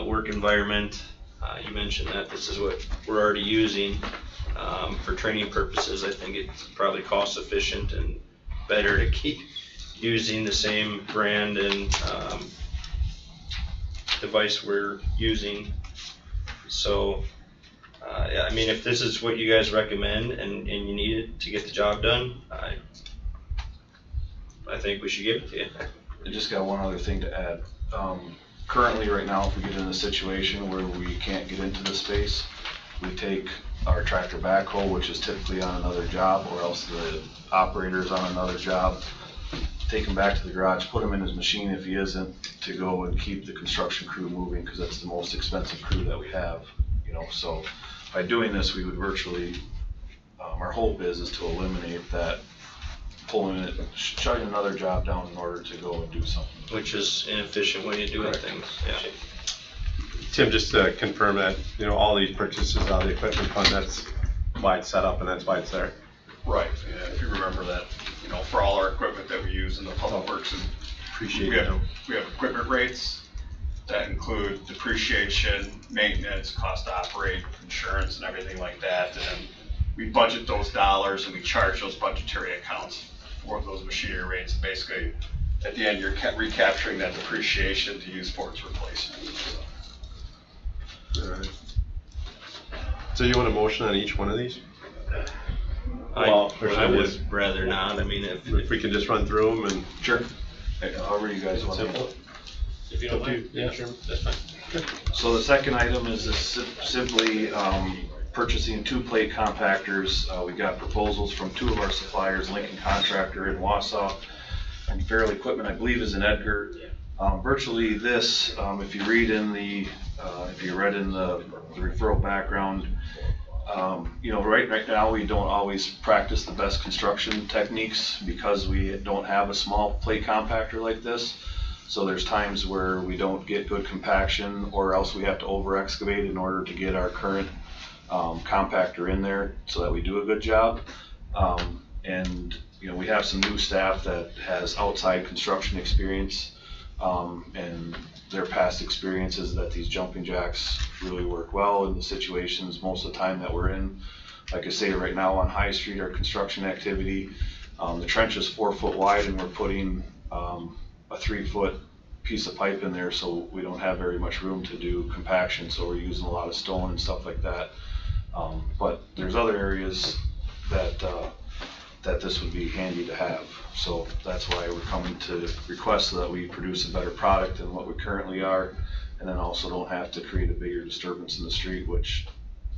work environment, you mentioned that this is what we're already using for training purposes. I think it's probably cost efficient and better to keep using the same brand and device we're using. So, yeah, I mean, if this is what you guys recommend and you need it to get the job done, I think we should give it to you. I just got one other thing to add. Currently, right now, if we get in a situation where we can't get into the space, we take our tractor backhoe, which is typically on another job, or else the operator's on another job, take him back to the garage, put him in his machine if he isn't, to go and keep the construction crew moving, because that's the most expensive crew that we have, you know. So by doing this, we would virtually, our hope is to eliminate that pulling it, shutting another job down in order to go and do something. Which is inefficient way of doing Correct. things, yeah. Tim, just to confirm that, you know, all these purchases out of the equipment fund, that's why it's set up and that's why it's there. Right, yeah, if you remember that, you know, for all our equipment that we use in the public works, and Appreciate we it. have equipment rates that include depreciation, maintenance, cost to operate, insurance and everything like that. And then we budget those dollars and we charge those budgetary accounts for those machinery rates. Basically, at the end, you're recapturing that depreciation to use for its replacement. All right. So you want a motion on each one of these? Well, or should I I just- would rather not, I mean, If we can just run through them and. Sure. However you guys want to. Simple. If you don't mind, Yeah. sure, that's fine. So the second item is simply purchasing 2 plate compactors. We got proposals from 2 of our suppliers, Lincoln Contractor in Wausau and Farrell Equipment, I believe, is in Edgar. Virtually this, if you read in the, if you read in the referral background, you know, right now we don't always practice the best construction techniques because we don't have a small plate compactor like this. So there's times where we don't get good compaction, or else we have to over excavate in order to get our current compactor in there so that we do a good job. And you know, we have some new staff that has outside construction experience, and their past experiences that these jumping jacks really work well in the situations most of the time that we're in. Like I say, right now on High Street, our construction activity, the trench is 4 foot wide and we're putting a 3 foot piece of pipe in there, so we don't have very much room to do compaction, so we're using a lot of stone and stuff like that. But there's other areas that that this would be handy to have, so that's why we're coming to request so that we produce a better product than what we currently are, and then also don't have to create a bigger disturbance in the street, which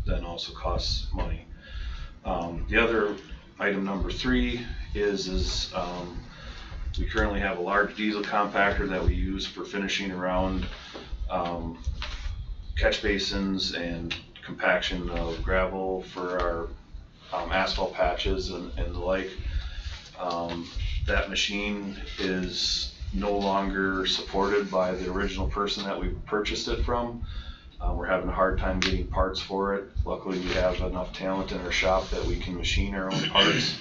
then also costs money. The other item, number 3, is we currently have a large diesel compactor that we use for finishing around catch basins and compaction of gravel for our asphalt patches and the like. That machine is no longer supported by the original person that we purchased it from. We're having a hard time getting parts for it. Luckily, we have enough talent in our shop that we can machine our own parts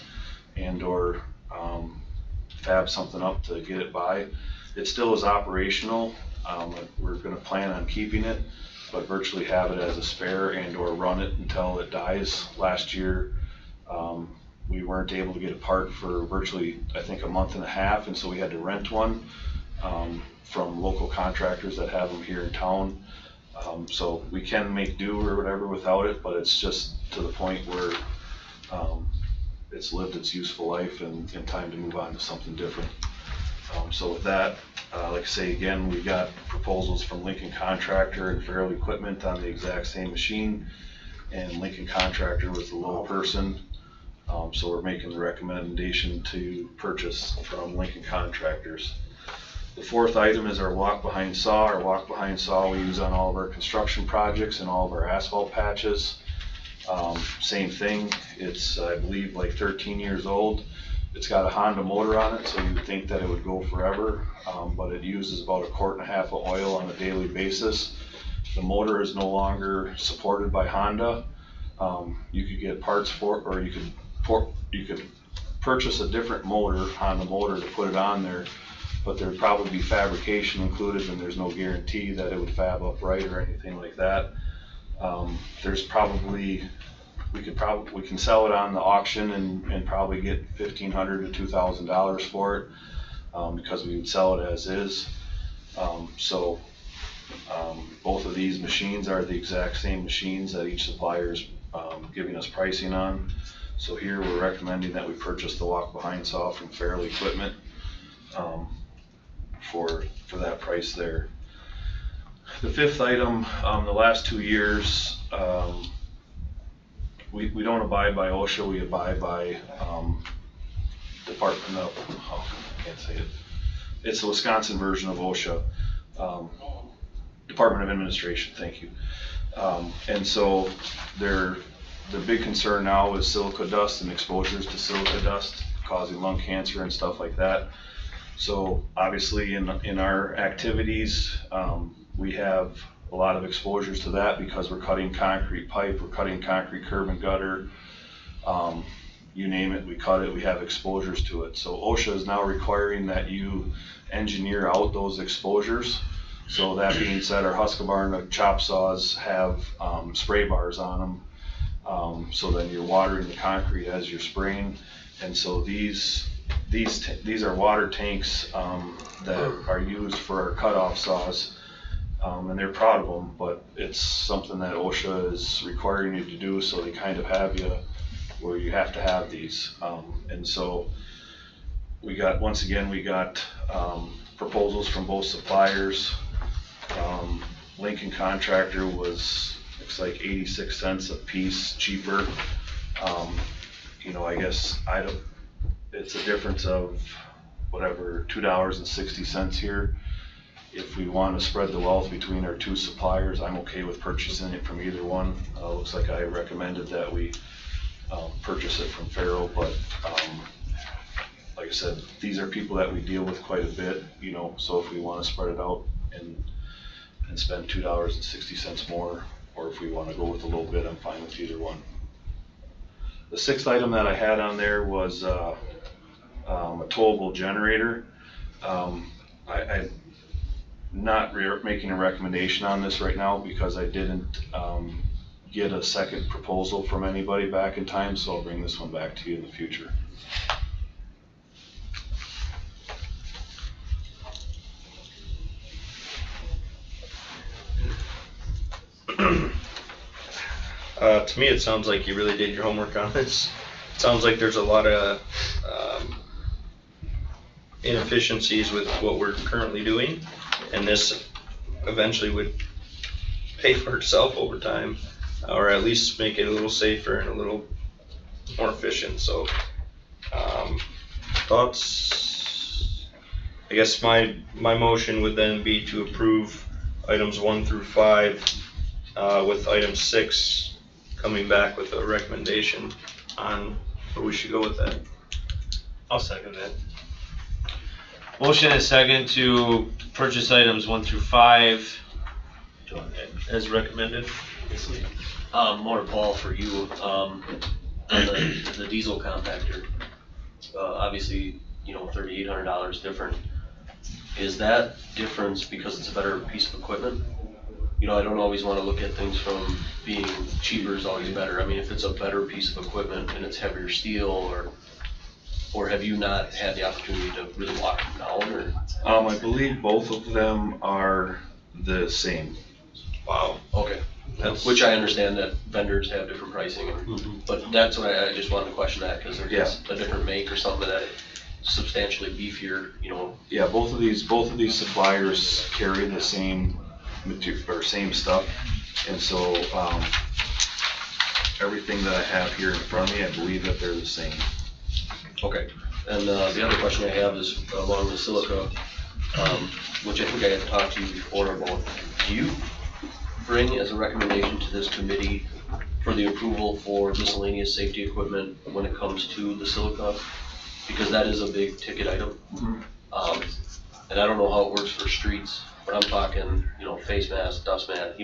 and or fab something up to get it by. It still is operational. We're going to plan on keeping it, but virtually have it as a spare and or run it until it dies. Last year, we weren't able to get a part for virtually, I think, a month and a half, and so we had to rent one from local contractors that have them here in town. So we can make do or whatever without it, but it's just to the point where it's lived its useful life and time to move on to something different. So with that, like I say again, we got proposals from Lincoln Contractor and Farrell Equipment on the exact same machine, and Lincoln Contractor was the low person. So we're making the recommendation to purchase from Lincoln Contractors. The 4th item is our walk behind saw. Our walk behind saw we use on all of our construction projects and all of our asphalt patches. Same thing, it's I believe like 13 years old. It's got a Honda motor on it, so you'd think that it would go forever, but it uses about 1.5 quarts of oil on a daily basis. The motor is no longer supported by Honda. You could get parts for it, or you could purchase a different motor, Honda motor, to put it on there. but there'd probably be fabrication included, and there's no guarantee that it would fab up right or anything like that. There's probably, we can sell it on the auction and probably get $1,500 to $2,000 for it, because we would sell it as is. Both of these machines are the exact same machines that each supplier is giving us pricing on. So here we're recommending that we purchase the walk-behind saw from Fairley Equipment for that price there. The fifth item, the last 2 years, we don't abide by OSHA, we abide by Department of, I can't say it. It's the Wisconsin version of OSHA. Department of Administration, thank you. And so the big concern now is silica dust and exposures to silica dust causing lung cancer and stuff like that. So obviously in our activities, we have a lot of exposures to that because we're cutting concrete pipe, we're cutting concrete curb and gutter, you name it, we cut it, we have exposures to it. So OSHA is now requiring that you engineer out those exposures. So that being said, our Husqvarna chop saws have spray bars on them. So then you're watering the concrete as you're spraying. And so these are water tanks that are used for our cutoff saws. And they're proud of them, but it's something that OSHA is requiring you to do, so they kind of have you where you have to have these. And so we got proposals from both suppliers. Lincoln Contractor looks like 86 cents a piece cheaper. I guess it's a difference of whatever, $2.60 here. If we want to spread the wealth between our two suppliers, I'm okay with purchasing it from either one. Looks like I recommended that we purchase it from Faro, but like I said, these are people that we deal with quite a bit, so if we want to spread it out and spend $2.60 more, or if we want to go with a little bit, I'm fine with either one. The sixth item that I had on there was a towable generator. I'm not making a recommendation on this right now because I didn't get a second proposal from anybody back in time, so I'll bring this one back to you in the future. To me, it sounds like you really did your homework on this. It sounds like there's a lot of inefficiencies with what we're currently doing, and this eventually would pay for itself over time, or at least make it a little safer and a little more efficient. So, thoughts? I guess my motion would then be to approve items 1 through 5, with item 6 coming back with a recommendation on where we should go with that. I'll second that. Motion and second to purchase items 1 through 5 as recommended. More Paul for you, on the diesel compactor, obviously, $3,800 different. Is that difference because it's a better piece of equipment? I don't always want to look at things from being cheaper is always better. I mean, if it's a better piece of equipment and it's heavier steel, or have you not had the opportunity to really walk them down? Or I believe both of them are the same. Wow. Okay. Which I understand that vendors have different pricing, but that's what I just wanted to question that because there's just a different make or something that substantially beefier. Yeah, both of these suppliers carry the same material or same stuff, and so everything that I have here in front of me, I believe that they're the same. Okay. And the other question I have is along the silica, which I think I had talked to you before about. Do you bring as a recommendation to this committee for the approval for miscellaneous safety equipment when it comes to the silica? Because that is a big ticket item. And I don't know how it works for streets, but I'm talking, face mask, dust mask,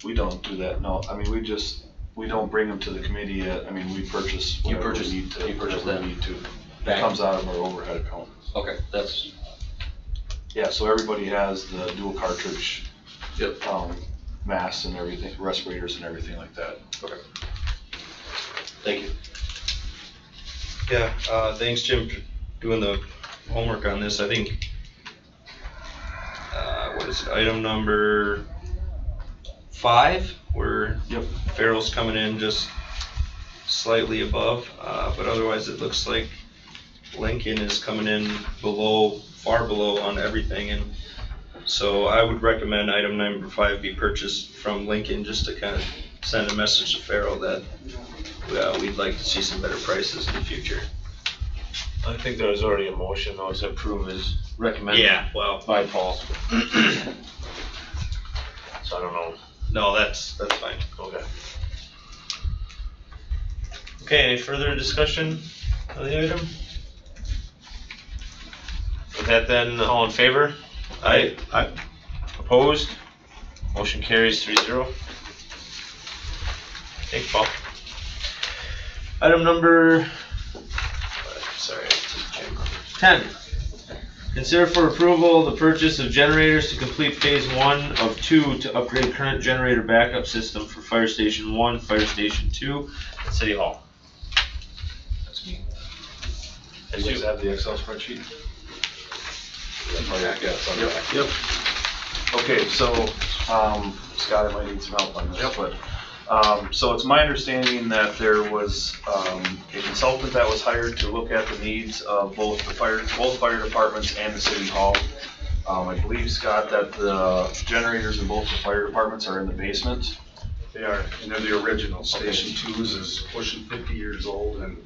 We don't do that, no. I mean, we don't bring them to the committee yet. I mean, we purchase whatever we need to. You purchase that? We need to. It comes out of our overhead account. Okay, that's Yeah, so everybody has the dual cartridge. Yep. Masks and everything, respirators and everything like that. Okay. Thank you. Yeah, thanks Jim for doing the homework on this. I think, what is it, item number 5, where Farrell's coming in just slightly above, but otherwise it looks like Lincoln is coming in below, far below on everything, and so I would recommend item number 5 be purchased from Lincoln, just to kind of send a message to Farrell that we'd like to see some better prices in the future. I think there was already a motion, though, to approve as recommended. Yeah, well, By Paul. So I don't know. no, that's fine. Okay. Okay, any further discussion on the item? With that then, all in favor? Aye. Aye. Opposed? Motion carries 3-0. Thanks, Paul. Item number, sorry, 10. Consider for approval the purchase of generators to complete phase 1 of 2 to upgrade current generator backup system for Fire Station 1, Fire Station 2, at City Hall. That's me. Do you guys have the Excel spreadsheet? Yep. Okay, so, Scott, I might need some help on this, but, so it's my understanding that there was, a consultant that was hired to look at the needs of both fire departments and the city hall. I believe, Scott, that the generators in both the fire departments are in the basement. They are, and they're the original. Station 2's is pushing 50 years old, and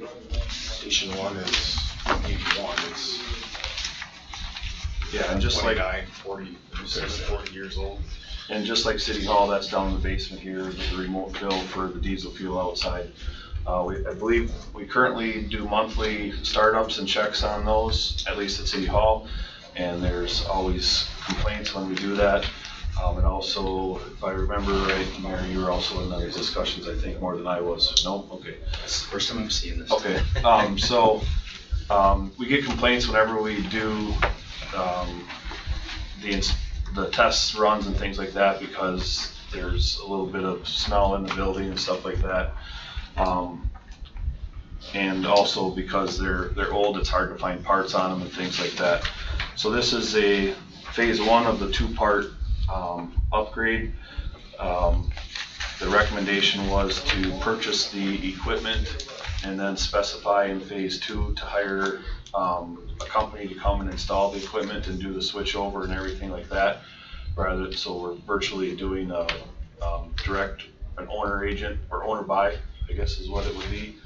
Station 1 is 81. It's Yeah, and just like 40 years old. And just like City Hall, that's down in the basement here, with the remote fill for the diesel fuel outside. I believe we currently do monthly startups and checks on those, at least at City Hall. And there's always complaints when we do that. And also, if I remember right, Mary, you were also in those discussions, I think, more than I was. No? Okay. That's the first time I'm seeing this. Okay, we get complaints whenever we do, the test runs and things like that, because there's a little bit of smell in the building and stuff like that. And also because they're old, it's hard to find parts on them and things like that. So this is a phase 1 of the 2-part upgrade. The recommendation was to purchase the equipment and then specify in phase 2 to hire a company to come and install the equipment and do the switch over and everything like that. So we're virtually doing a an owner agent or owner buy, I guess is what it would be.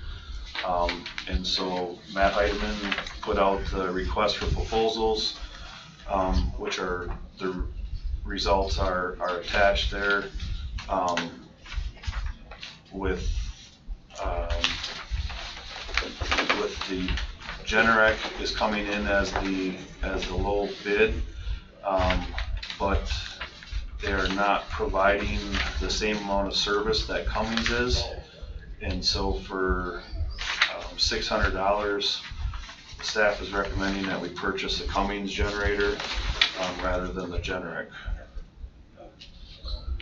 And so Matt Heidemann put out the request for proposals, which are, the results are attached there, with the Generac is coming in as the low bid, but they're not providing the same amount of service that Cummins is. And so for $600, staff is recommending that we purchase a Cummins generator rather than the Generac.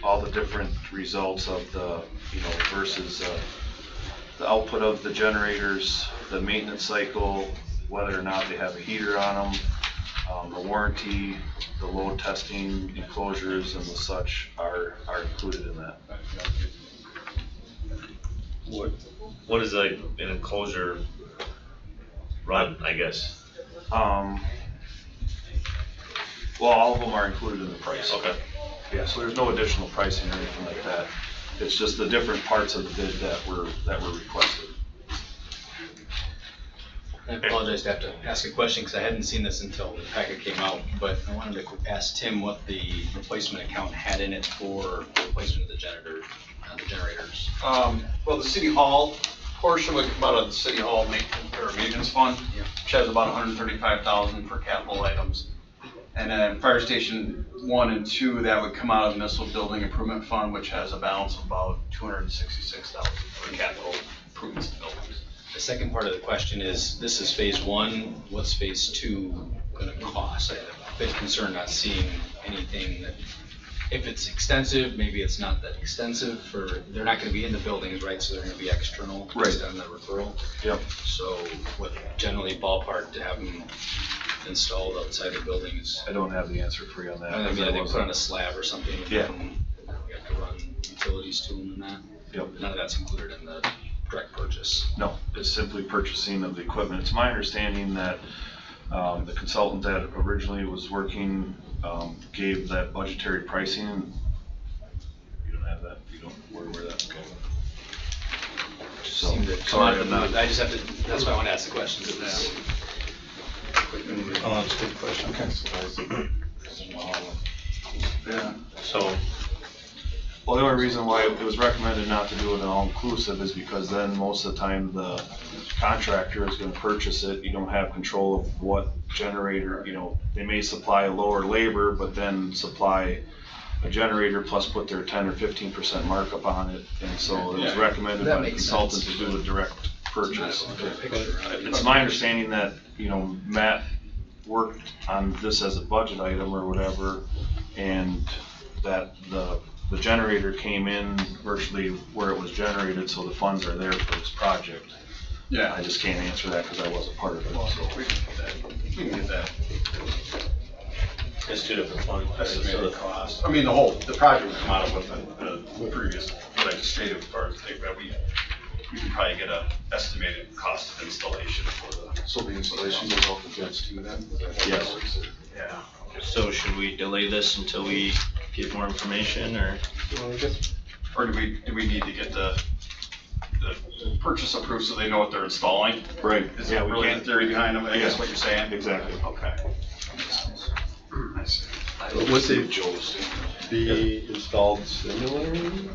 All the different results of the, versus the output of the generators, the maintenance cycle, whether or not they have a heater on them, the warranty, the load testing enclosures and the such are included in that. What is like an enclosure run, I guess? Well, all of them are included in the price. Okay. Yeah, so there's no additional pricing or anything like that. It's just the different parts of the bid that were requested. I apologize to have to ask a question because I hadn't seen this until the packet came out, but I wanted to ask Tim what the replacement account had in it for replacement of the generators. Well, the city hall portion would come out of the city hall maintenance fund, which has about $135,000 for capital items. And then fire station 1 and 2, that would come out of the municipal building improvement fund, which has a balance of about $266,000 for capital improvements to buildings. The second part of the question is, this is phase 1, what's phase 2 gonna cost? bit concerned not seeing anything that, if it's extensive, maybe it's not that extensive for, they're not gonna be in the buildings, right, so they're gonna be external based on the referral. Yep. So what generally ballpark to have them installed outside the buildings? I don't have the answer for you on that. I mean, they put on a slab or something. Yeah. And you have to run utilities to them and that. Yep. None of that's included in the direct purchase. No, it's simply purchasing of the equipment. It's my understanding that the consultant that originally was working gave that budgetary pricing. You don't have that? You don't, where that, okay. So, Seemed to come sorry, out of the I'm not. blue. I just have to, that's why I want to ask the questions. It was- Oh, that's a good question. Yeah. So, Well, the only reason why it was recommended not to do it all-inclusive is because then most of the time the contractor is gonna purchase it. You don't have control of what generator, you know, they may supply a lower labor, but then supply a generator plus put their 10 or 15% markup on it. And so it was recommended That by the makes consultant sense. to do a direct purchase. Not a good picture. It's my understanding that, you know, Matt worked on this as a budget item or whatever, and that the generator came in virtually where it was generated, so the funds are there for this project. Yeah. I just can't answer that because I wasn't part of it, so. We can get that. it's two different funds. Estimated cost. I mean, the project would come out of what the previous legislative part, that we can probably get a estimated cost of installation for the. So the installation goes off the bids too then? Is that how that Yes. works? Yeah. So should we delay this until we get more information, or? Or do we need to get the purchase approved so they know what they're installing? Right. Is that really the theory behind them, I guess what you're saying? Exactly. Okay. I see. Would they be installed similarly?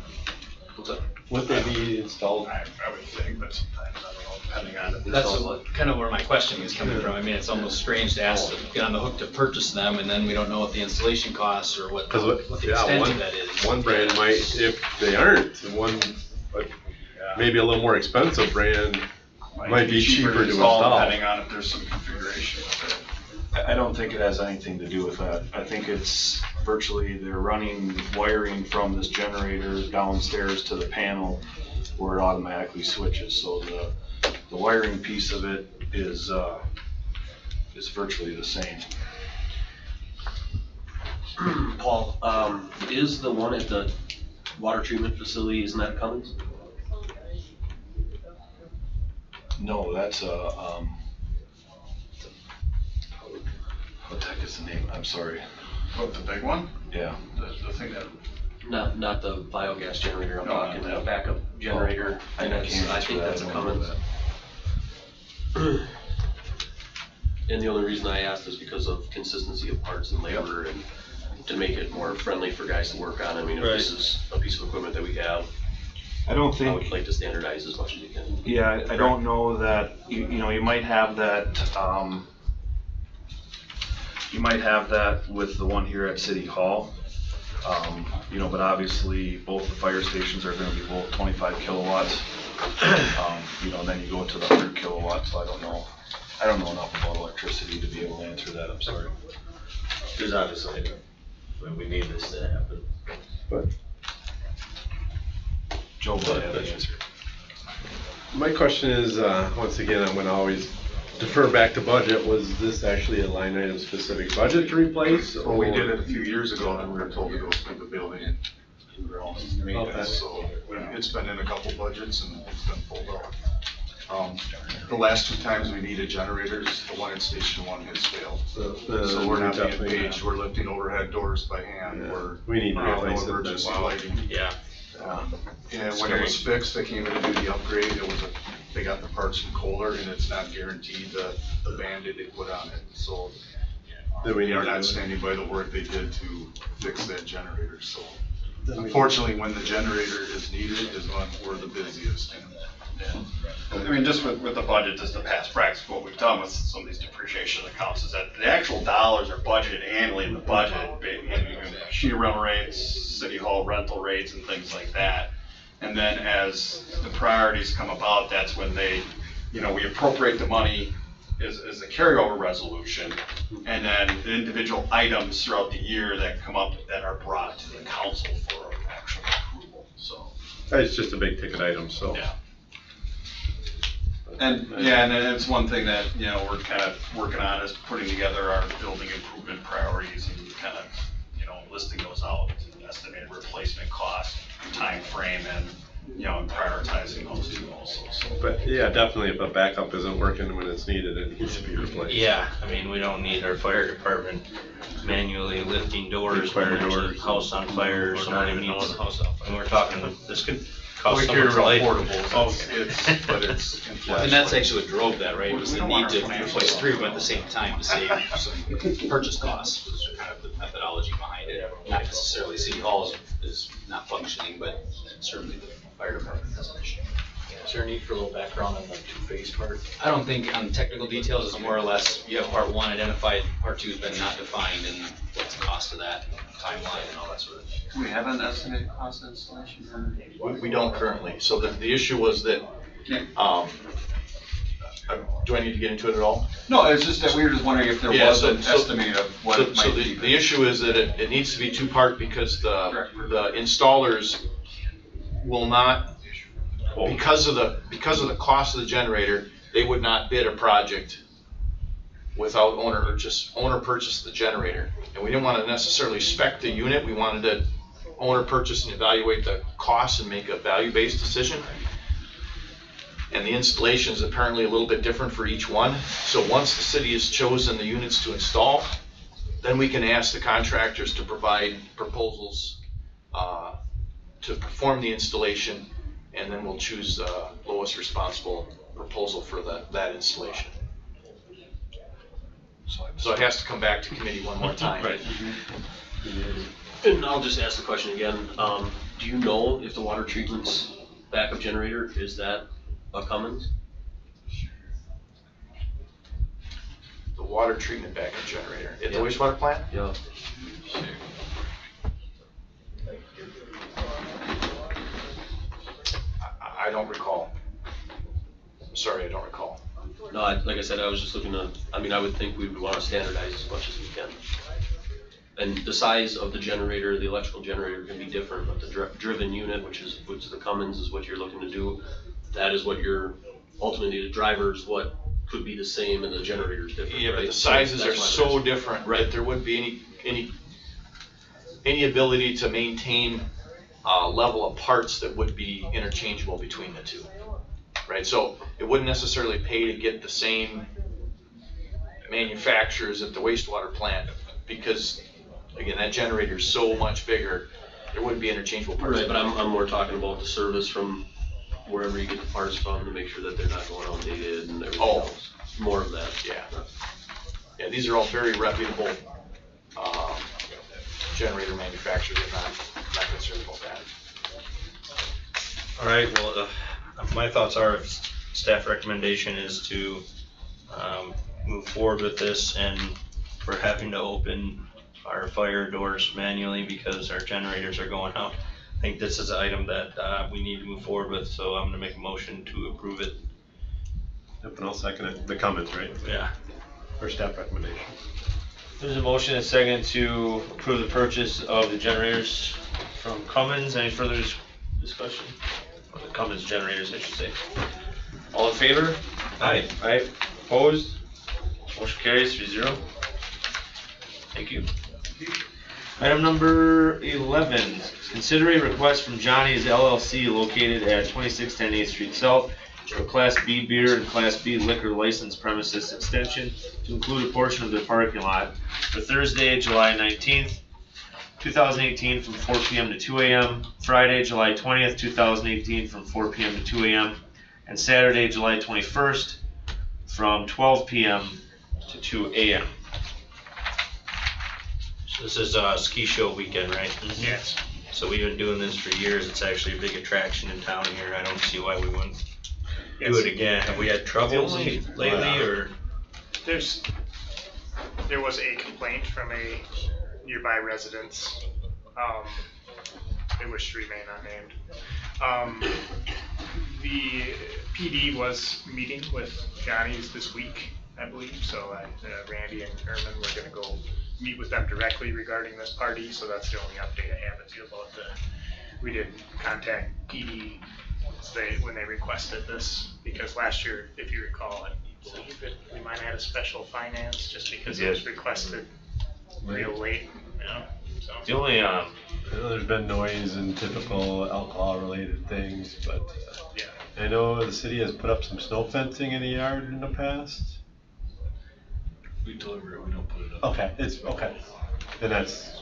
What's that? Would they be installed? I would think, but sometimes, I don't know, depending on. That's kind of where my question is coming from. I mean, it's almost strange to ask to get on the hook to purchase them, and then we don't know what the installation costs or what the extent of that is. One brand might, if they aren't, and one, maybe a little more expensive brand might be cheaper to install. Depending on if there's some configuration with it. I don't think it has anything to do with that. I think it's virtually they're running wiring from this generator downstairs to the panel where it automatically switches. So the wiring piece of it is virtually the same. Paul, is the one at the water treatment facility, isn't that Cummins? No, that's what the heck is the name? I'm sorry. What, the big one? Yeah. The thing that. Not the biogas generator, I'm No, talking not the that. backup generator. I And that's, can't I answer think that. that's I a don't know Cummins. that. And the only reason I asked is because of consistency of parts and labor and to make it more friendly for guys to work on. I mean, if this is a piece of equipment that we have, I don't I think. would like to standardize as much as you can. Yeah, I don't know that, you know, you might have that, you might have that with the one here at City Hall. You know, but obviously both the fire stations are gonna be both 25 kilowatts. You know, and then you go to the 100 kilowatts, so I don't know enough about electricity to be able to answer that, I'm sorry. There's obviously, we need this to happen. But Joe will have the answer. my question is, once again, I'm gonna always defer back to budget. Was this actually a line item specific budget to replace? Well, we or- did it a few years ago and we were told to go spend the building in grounds and maintenance, so it's been in a couple budgets and it's been pulled out. The last two times we needed generators, the one in Station 1 has failed. So we're not being definitely paged, we're lifting overhead doors by hand, Yeah. we're. We need to no replace it. emergency Wow. lighting. Yeah. And when it was fixed, they came in to do the upgrade, they got the parts from Kohler and it's not guaranteed the Band-Aid they put on it, so. Then we We are need to not do it. standing by the work they did to fix that generator, so. Unfortunately, when the generator is needed is when we're the busiest. I mean, just with the budget, just the past practice, what we've done with some of these depreciation accounts is that the actual dollars are budgeted annually in the budget, sheet rental rates, city hall rental rates and things like that. And then as the priorities come about, that's when we appropriate the money is a carryover resolution, and then the individual items throughout the year that come up that are brought to the council for actual approval, so. It's just a big ticket item, so. Yeah. And, yeah, and then it's one thing that, you know, we're kind of working on is putting together our building improvement priorities and kind of, you know, listing those out, estimated replacement cost, time frame, and, you know, and prioritizing those two also, so. But yeah, definitely if a backup isn't working when it's needed, it needs to be replaced. Yeah, I mean, we don't need our fire department manually lifting doors when Fire there's a doors. house on fire or Or not somebody even needs. knowing the house out. And we're talking, this could cost We someone's carry life. around portables, but it's in flash. And that's actually what drove that, right? It was We the don't need want to our financial replace three of them at the same time to save some purchase costs, was kind of the methodology behind it. Not necessarily City Hall is not functioning, but certainly the fire department has an issue. Is there a need for a little background on the two-phase part? I don't think on technical details, it's more or less, you have part one identified, part two's been not defined, and what's the cost of that, timeline and all that sort of thing. Do we have an estimated cost of installation? We don't currently, so the issue was that, do I need to get into it at all? No, it's just that we were just wondering if there Yeah, was so- an so- estimate of what it So might the be. issue is that it needs to be two-part because the installers will not, because of the cost of the generator, they would not bid a project without owner purchase the generator. And we didn't want to necessarily spec the unit, we wanted to owner purchase and evaluate the costs and make a value-based decision. And the installation is apparently a little bit different for each one. So once the city has chosen the units to install, then we can ask the contractors to provide proposals to perform the installation, and then we'll choose the lowest responsible proposal for that installation. So it has to come back to committee one more time. Right. And I'll just ask the question again, do you know if the water treatment's backup generator, is that a Cummins? The water treatment backup generator at the Yeah. wastewater plant? Yeah. I don't recall. Sorry, I don't recall. No, like I said, I was just looking to, I mean, I would think we would want to standardize as much as we can. And the size of the generator, the electrical generator can be different, but the driven unit, which is the Cummins, is what you're looking to do. That is what you're, ultimately the driver's what could be the same and the generator's different, Yeah, right? but the sizes So are that's why so there's- different, right? There wouldn't be any ability to maintain a level of parts that would be interchangeable between the two, right? So it wouldn't necessarily pay to get the same manufacturers at the wastewater plant because, again, that generator is so much bigger, there wouldn't be interchangeable parts. Right, but I'm more talking about the service from wherever you get the parts from to make sure that they're not going outdated and everything Oh. else. More of that. Yeah. Yeah, these are all very reputable generator manufacturers. I'm not concerned about that. All right, well, my thoughts are, staff recommendation is to move forward with this, and we're having to open our fire doors manually because our generators are going out. I think this is an item that we need to move forward with, so I'm gonna make a motion to approve it. Yep, and I'll second it. The comments, right? Yeah. Or staff recommendation. There's a motion and a second to approve the purchase of the generators from Cummins. Any further discussion? Or the Cummins generators, I should say. All in favor? Aye. Aye. Opposed? Motion carries 3-0. Thank you. Item number 11, consider a request from Johnny's LLC located at 2610 8th Street South for Class B beer and Class B liquor license premises extension to include a portion of their parking lot for Thursday, July 19th, 2018 from 4 p.m. to 2 a.m., Friday, July 20th, 2018 from 4 p.m. to 2 a.m., and Saturday, July 21st from 12 p.m. to 2 a.m. So this is a ski show weekend, right? Yes. So we've been doing this for years. It's actually a big attraction in town here. I don't see why we wouldn't do Yes. it again. Have we had troubles lately, or? There was a complaint from a nearby residence. They wish to remain unnamed. The PD was meeting with Johnny's this week, I believe. So Randy and Herman, we're gonna go meet with them directly regarding this party. So that's the only update I have with you about we did contact PD when they requested this, because last year, if you recall, I believe we might have had a special finance just because it was requested real late, you know, so. The only, I know there's been noise and typical alcohol-related things, but Yeah. I know the city has put up some snow fencing in the yard in the past. We deliver it, we don't put it up. Okay, it's, okay. And that's,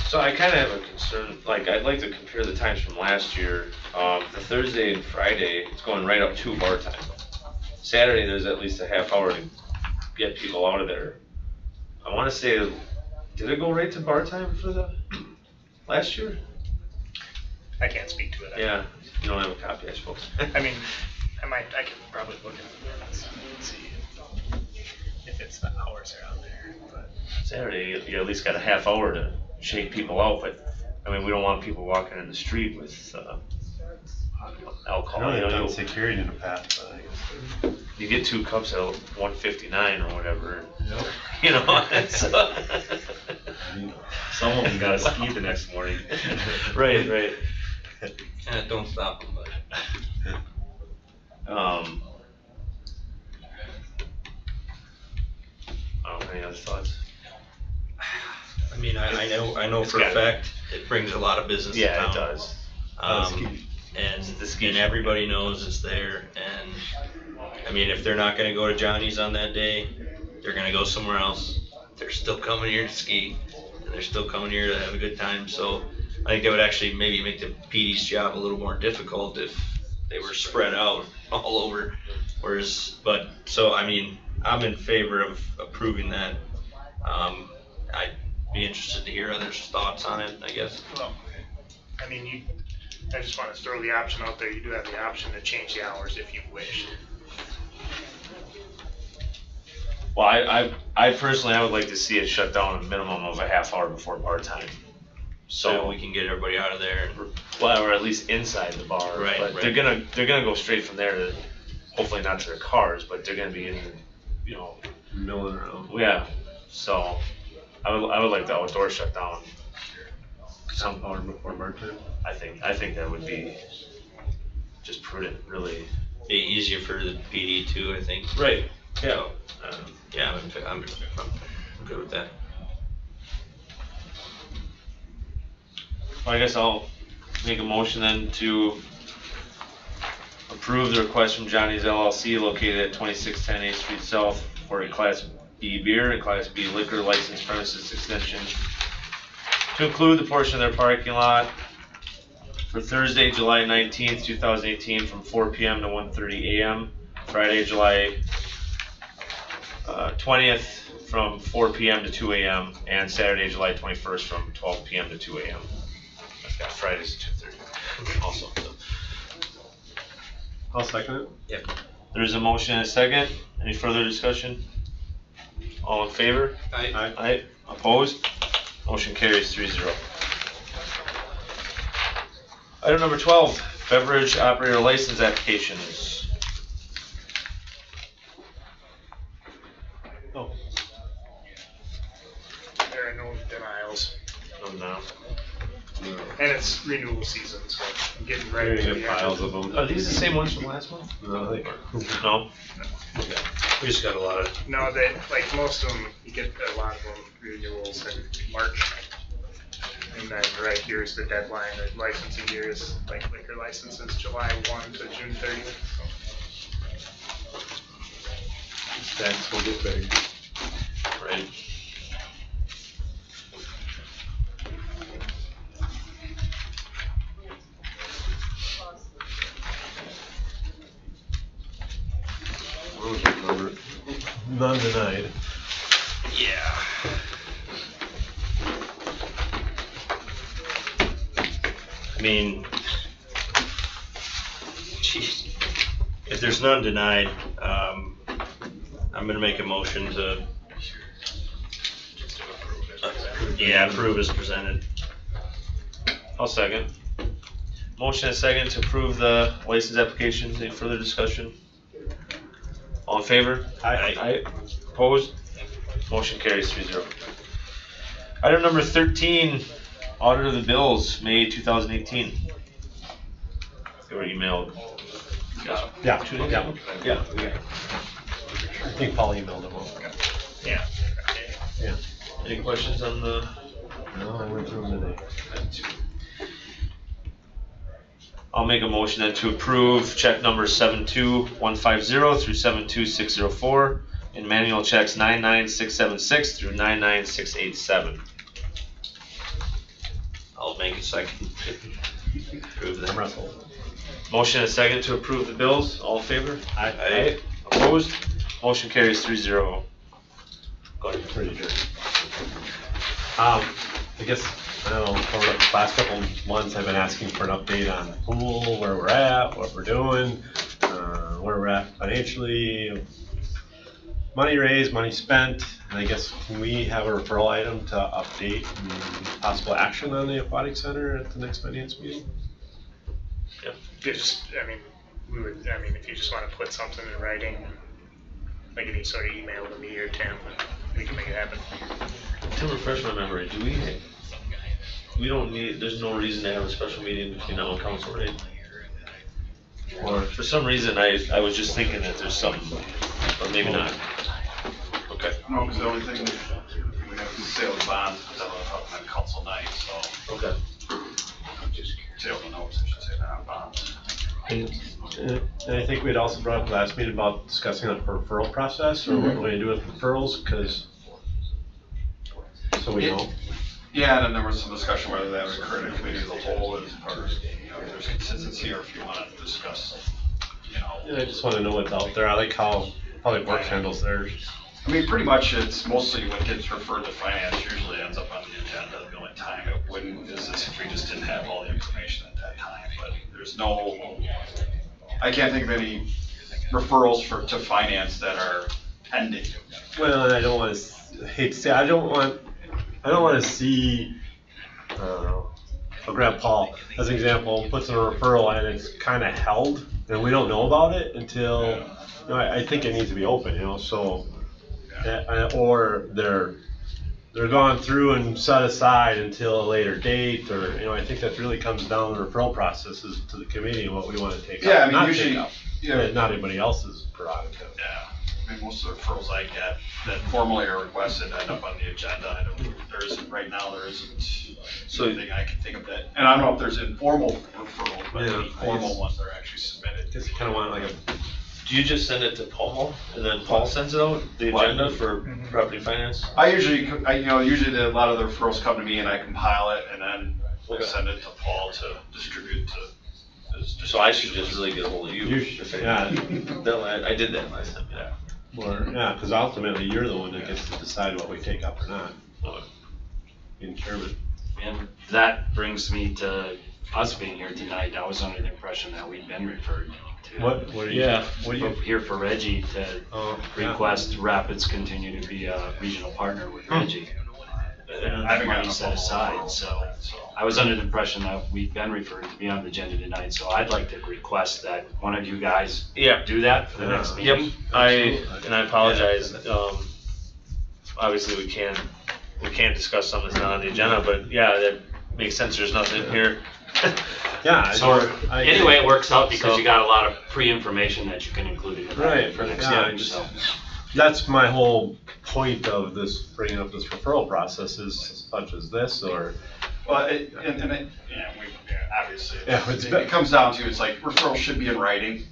so I kinda have a concern, like, I'd like to compare the times from last year. The Thursday and Friday, it's going right up to bar time. Saturday, there's at least a half hour to get people out of there. I wanna say, did it go right to bar time for the, last year? I can't speak to it. Yeah, you don't have a copy, I suppose. I mean, I could probably look at the minutes and see if it's the hours are on there, but. Saturday, you at least got a half hour to shake people out, but, I mean, we don't want people walking in the street with, I alcohol. know You they've know, done you, security in the past, but I guess. you get 2 cups at 159 or whatever, Yep. you know, it's, some of them gotta ski the next morning. Right, right. Don't stop them, but. Any other thoughts? I mean, I know for a fact it brings a lot of business to town. Yeah, it does. And everybody knows it's there, and, I mean, if they're not gonna go to Johnny's on that day, they're gonna go somewhere else. They're still coming here to ski, and they're still coming here to have a good time, so I think that would actually maybe make the PD's job a little more difficult if they were spread out all over, so, I mean, I'm in favor of approving that. I'd be interested to hear others' thoughts on it, I guess. Well, I mean, I just want to throw the option out there. You do have the option to change the hours if you wish. Well, I personally, I would like to see it shut down a minimum of a half hour before bar time. So we can get everybody out of there. Well, or at least inside the bar. Right, But right. they're gonna go straight from there to, hopefully not to their cars, but they're gonna be in, you know, Milling around. yeah. So, I would like the outdoor shut down. Some hour before bar time. I think that would be just prudent, really. Be easier for the PD too, I think. Right. Yeah. So, yeah, I'm good with that. Well, I guess I'll make a motion then to approve the request from Johnny's LLC located at 2610 8th Street South for a Class B beer and Class B liquor license premises extension to include the portion of their parking lot for Thursday, July 19th, 2018 from 4 p.m. to 1:30 a.m., Friday, July 20th from 4 p.m. to 2 a.m., and Saturday, July 21st from 12 p.m. to 2 a.m. Yeah, Fridays at 2:30 also. So. I'll second it. Yep. There's a motion and a second. Any further discussion? All in favor? Aye. Aye. Opposed? Motion carries 3-0. Item number 12, beverage operator license applications. Oh, There are no denials. No. And it's renewal season, so I'm getting Very ready to good the piles end. of them. Are these the same ones from last month? No, I think. No? We just got a lot of. No, like most of them, you get a lot of them renewals in March. And then right here is the deadline, the licensing year is like liquor licenses, July 1 to June 30th. Stacks will get big. Right. What was that number? None denied. Yeah. I mean, geez, if there's none denied, I'm gonna make a motion to, approve as presented. I'll second. Motion and second to approve the license applications. Any further discussion? All in favor? Aye. Opposed? Motion carries 3-0. Item number 13, audit of the bills, May 2018. They were emailed. Yeah, 2 days yeah, ago? yeah. I think Paul emailed them all. Yeah. Yeah. Any questions on the? No, I went through them today. I'll make a motion then to approve check number 72150 through 72604 and manual checks 99676 through 99687. I'll make a second. Approve I'm them. Russell. Motion and a second to approve the bills. All in favor? Aye. Opposed? Motion carries 3-0. Go ahead. Pretty sure. I guess, I don't know, over the last couple of months, I've been asking for an update on the pool, where we're at, what we're doing, where we're at financially, money raised, money spent, and I guess, can we have a referral item to update and possible action on the aquatic center at the next finance meeting? Just, I mean, if you just wanna put something in writing, like if you sort of email to me or Tim, we can make it happen. To refresh my memory, we don't need, there's no reason to have a special meeting between now and council, right? Or for some reason, I was just thinking that there's some, but maybe not. Okay. No, because the only thing we have is sale of bonds, but that will happen on council night, so. Okay. Sale of notes, I should say, not bonds. And I think we'd also brought up last meeting about discussing a referral process, or what we're gonna do with referrals, because, so we know. Yeah, and then there was some discussion whether that would occur in a committee as a whole, or if there's consistency, or if you want to discuss, Yeah, I just wanna know what's out there. I like how Public Works handles theirs. I mean, pretty much it's mostly what gets referred to finance usually ends up on the agenda. The only time it wouldn't is if we just didn't have all the information at that time, but there's no, I can't think of any referrals to finance that are pending. Well, and I don't wanna, hate to say, I don't wanna see, I'll grab Paul as an example, puts in a referral and it's kinda held, and we don't know about it until, I think it needs to be open, so. Or they're gone through and set aside until a later date, or, I think that really comes down to the referral processes to the committee and what we wanna take up. Yeah, I mean, not usually, take up. yeah. Not anybody else's prerogative. Yeah, I mean, most of the referrals I get that formally are requested end up on the agenda. There isn't, right now, there isn't anything I can think of that, and I don't know if there's informal referrals, but any formal ones that are actually submitted. Just kinda want like a. Do you just send it to Paul, and then Paul sends it out, the agenda for property finance? I usually, usually a lot of the referrals come to me and I compile it and then we'll send it to Paul to distribute to his. So I should just really get a hold of you. Yeah. No, I did that last time, yeah. Yeah, cause ultimately you're the one that gets to decide what we take up or not. Being chairman. And that brings me to us being here tonight. I was under the impression that we'd been referred to. What are you? Yeah. What are you? Here for Reggie to request Rapids continue to be a regional partner with Reggie. That money set aside, so I was under the impression that we'd been referred to be on the agenda tonight, so I'd like to request that one of you guys do that for the next meeting. Yep, I apologize, obviously we can't discuss something that's not on the agenda, but yeah, that makes sense, there's nothing here. Yeah. So anyway, it works out because you got a lot of pre-information that you can include in Right, for next yeah, time, so. That's my whole point of this, bringing up this referral process is such as this, or. Well, obviously, Yeah, it comes down to, it's like referral should be in writing,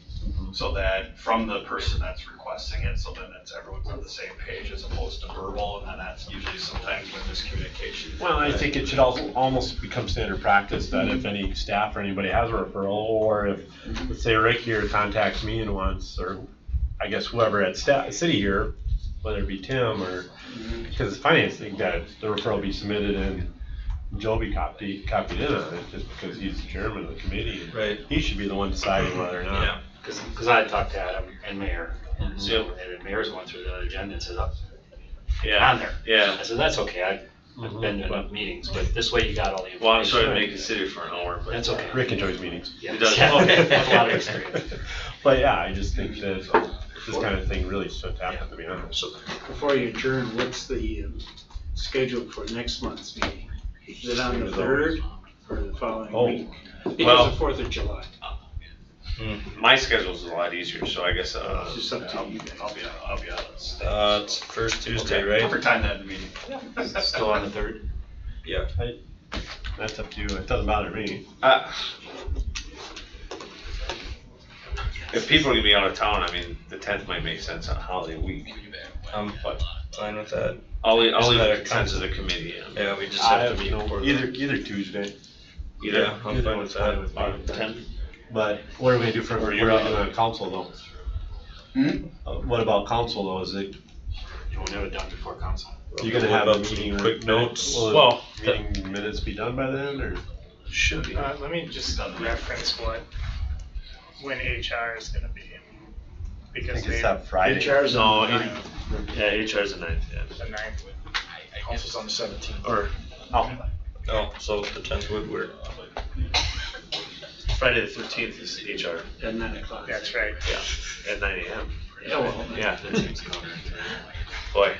so that from the person that's requesting it, so then everyone's on the same page as opposed to verbal, and then that's usually sometimes when there's communication. Well, I think it should also almost become standard practice that if any staff or anybody has a referral, or if, let's say Rick here contacts me and wants, or I guess whoever at city here, whether it be Tim or, because it's financing, that the referral be submitted and Joe be copied in on it, just because he's the chairman of the committee. Right. He should be the one deciding whether or not. Yeah. Because I talked to Adam and Mayor, so and Mayor's going through the agenda and said, on there. Yeah, I said, that's okay, I've been to enough meetings, but this way you got all the information. Well, I'm sorry to make it sit for an hour, but. That's okay. Rick enjoys meetings. Yeah. He does. Okay. That's a lot of experience. But yeah, I just think that this kind of thing really should happen, to be honest. So, Before you adjourn, what's the schedule for next month's meeting? Is it on the 3rd or the following week? well- Because of 4th of July. my schedule's a lot easier, so I guess, It's just up to you guys. I'll be out. it's first Tuesday, right? Perfect time to have the meeting. Still on the 3rd? Yeah. That's up to you, it doesn't bother me. If people are gonna be out of town, I mean, the 10th might make sense on a holiday week. But fine with that. I'll leave that a it sense of the committee. Yeah, we just I have to have meet no, for either Tuesday. Yeah, I'm Either fine one's with fine that. with me. 10th. But what are we gonna do for, what are we doing on council though? What about council though, is it, You won't have it done before council. you gonna have a meeting? Quick notes? Will Well, the meeting minutes be done by then, or? Should be. Let me just reference when HR is gonna be. I Because think it's they, that Friday. HR's No, on the it- 9th. Yeah, HR's the 9th, yeah. the 9th. Council's on the 17th. Or, Oh, Oh, so the 10th would work. Friday the 13th is HR. At 9 o'clock. That's right. Yeah, at 9 AM. Yeah, well, Yeah. Boy,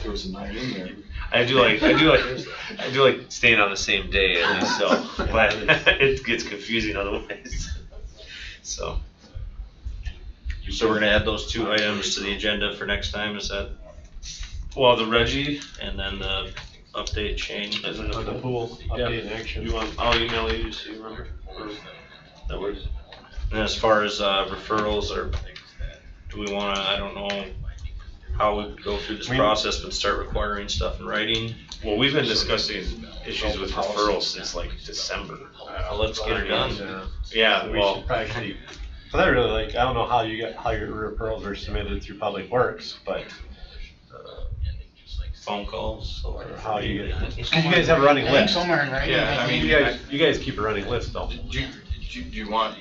There was a 9 in there. I do like staying on the same day at least, so, but it gets confusing otherwise. So, So we're gonna add those 2 items to the agenda for next time, is that, well, the Reggie, and then the update change? and then on the pool, update in action. you want, I'll email you so you remember. Or- That works. And as far as referrals, or do we wanna, I don't know how we go through this process, but start requiring stuff in writing? Well, we've been discussing issues with referrals since like December. Well, let's get it done. Yeah, We well, should probably keep, cause I really like, I don't know how how your referrals are submitted through Public Works, but Phone calls, or how you get, cause you guys have a running list. Yeah, I mean, You guys keep a running list though. Do you want,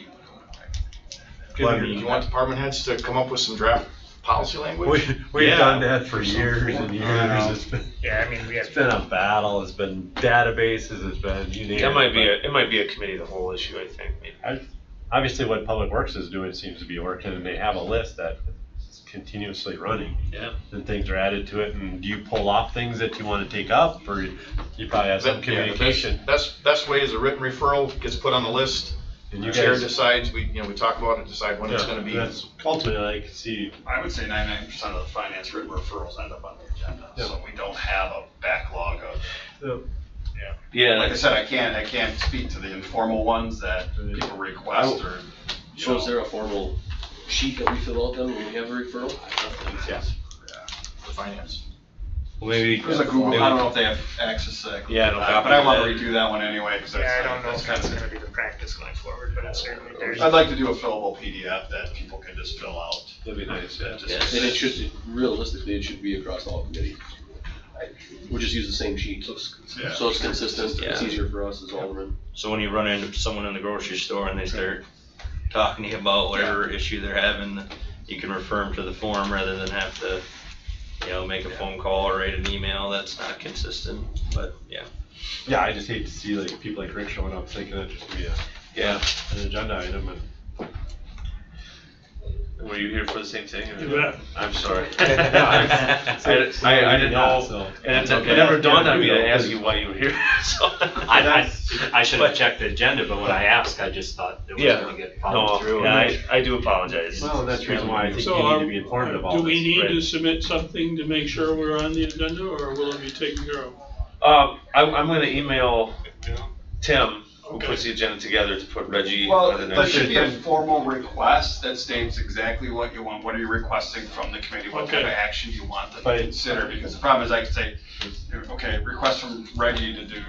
Well, I do mean, you want department heads to come up with some draft policy language? We've Yeah. done that for years and years. Yeah, I mean, It's been a battle, it's been databases, it's been, you name it. that might be it might be a committee of the whole issue, I think, maybe. Obviously, what Public Works is doing seems to be working, and they have a list that is continuously running. Yeah. And things are added to it, and do you pull off things that you wanna take up, or you probably have some communication? Best way is a written referral, gets put on the list, And you chair guys, decides, we talk about it, decide when it's yeah, gonna be. that's ultimately, like, see, I would say 99% of the finance written referrals end up on the agenda, so we don't have a backlog of. Yeah, Like I said, I can't speak to the informal ones that people request or. you So is know. there a formal sheet that we fill out then when we have a referral? yeah. For finance. well, maybe. There's a Google, I don't know if they have access to that. Yeah, no But copy I of want that. to redo that one anyway, because Yeah, I don't know that's if kind that's of. gonna be the practice going forward, but it's certainly there's. I'd like to do a fillable PDF that people can just fill out. That'd be nice, yeah. Just- And it should, realistically, it should be across all committees. We'll just use the same sheet, so Yeah. it's consistent, it's Yeah. easier for us as aldermen. So when you run into someone in the grocery store and they start talking to you about whatever issue they're having, you can refer them to the form rather than have to, make a phone call or write an email. That's not consistent, but yeah. Yeah, I just hate to see like people like Rick showing up thinking that just be an agenda item, and Were you here for the same thing? or- You bet. I'm sorry. Yeah, I didn't know, so. and Okay. it never dawned on me to Yeah. ask you why you were here, so. I should have checked the agenda, but when I asked, I just thought it was Yeah. gonna get followed No, through. yeah, I do apologize. Well, that's the reason why I think So you need to be informed of all this. Do we need right. to submit something to make sure we're on the agenda, or will it be taken care of? I'm gonna email Tim, who Okay. puts the agenda together, to put Reggie Well, on the there next. should be a formal request that states exactly what you want, what are you requesting from the committee, what kind of Okay. action you want them But- to consider, because the problem is I could say, okay, request from Reggie to do.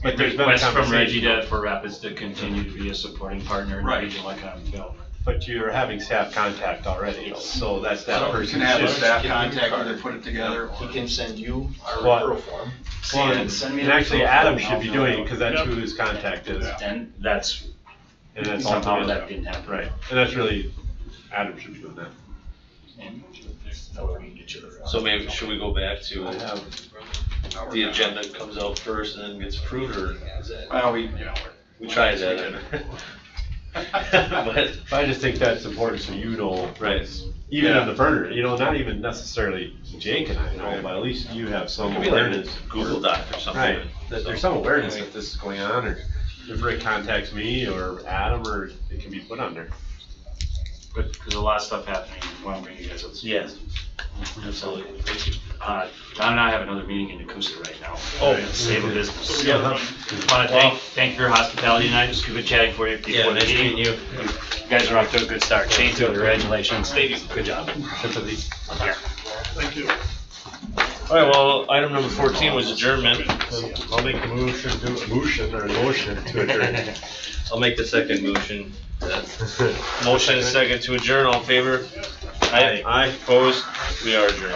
But there's been a Request from Reggie conversation, for Rapids to continue to be a supporting partner in Right. regional economic development. but you're having staff contact already, so that's that So you person. can have a should- staff contact, either put it together He or. can send you our What? referral form. Well, And send me and the actually, referral Adam form, should I'll be fill doing it it, out. because that's Yeah. who his contact is. And that's And that's somehow ultimately, that didn't happen. right, and that's really, Adam should be doing that. And that way we can get you the. So maybe, should we go back to, I have the agenda comes out first and then gets approved, or is that? Well, we tried that. But, I just think that's important so you know, right, even Yeah. on the burner, you know, not even necessarily Jake and I know, Right. but at least you have some Maybe like awareness. a Google Doc or something. Right, that there's some awareness Yeah. that this is going on, or if Rick contacts me or Adam, or it can be put on there. Good, because a lot of stuff happening, we want to bring you guys up to speed. Yes. Absolutely, thank you. John and I have another meeting in Nacusa right now. Oh. Save a business. Yeah. Want to thank you for your hospitality tonight, it was good chatting for you Yeah, before the nice meeting. meeting you. You guys are off to a good start, Shane too, congratulations. Good job. Thank you. All right, well, item number 14 was adjournment. I'll make the motion to adjourn. I'll make the second motion. Motion and second to adjourn, all in favor? Aye. Opposed? We are adjourned.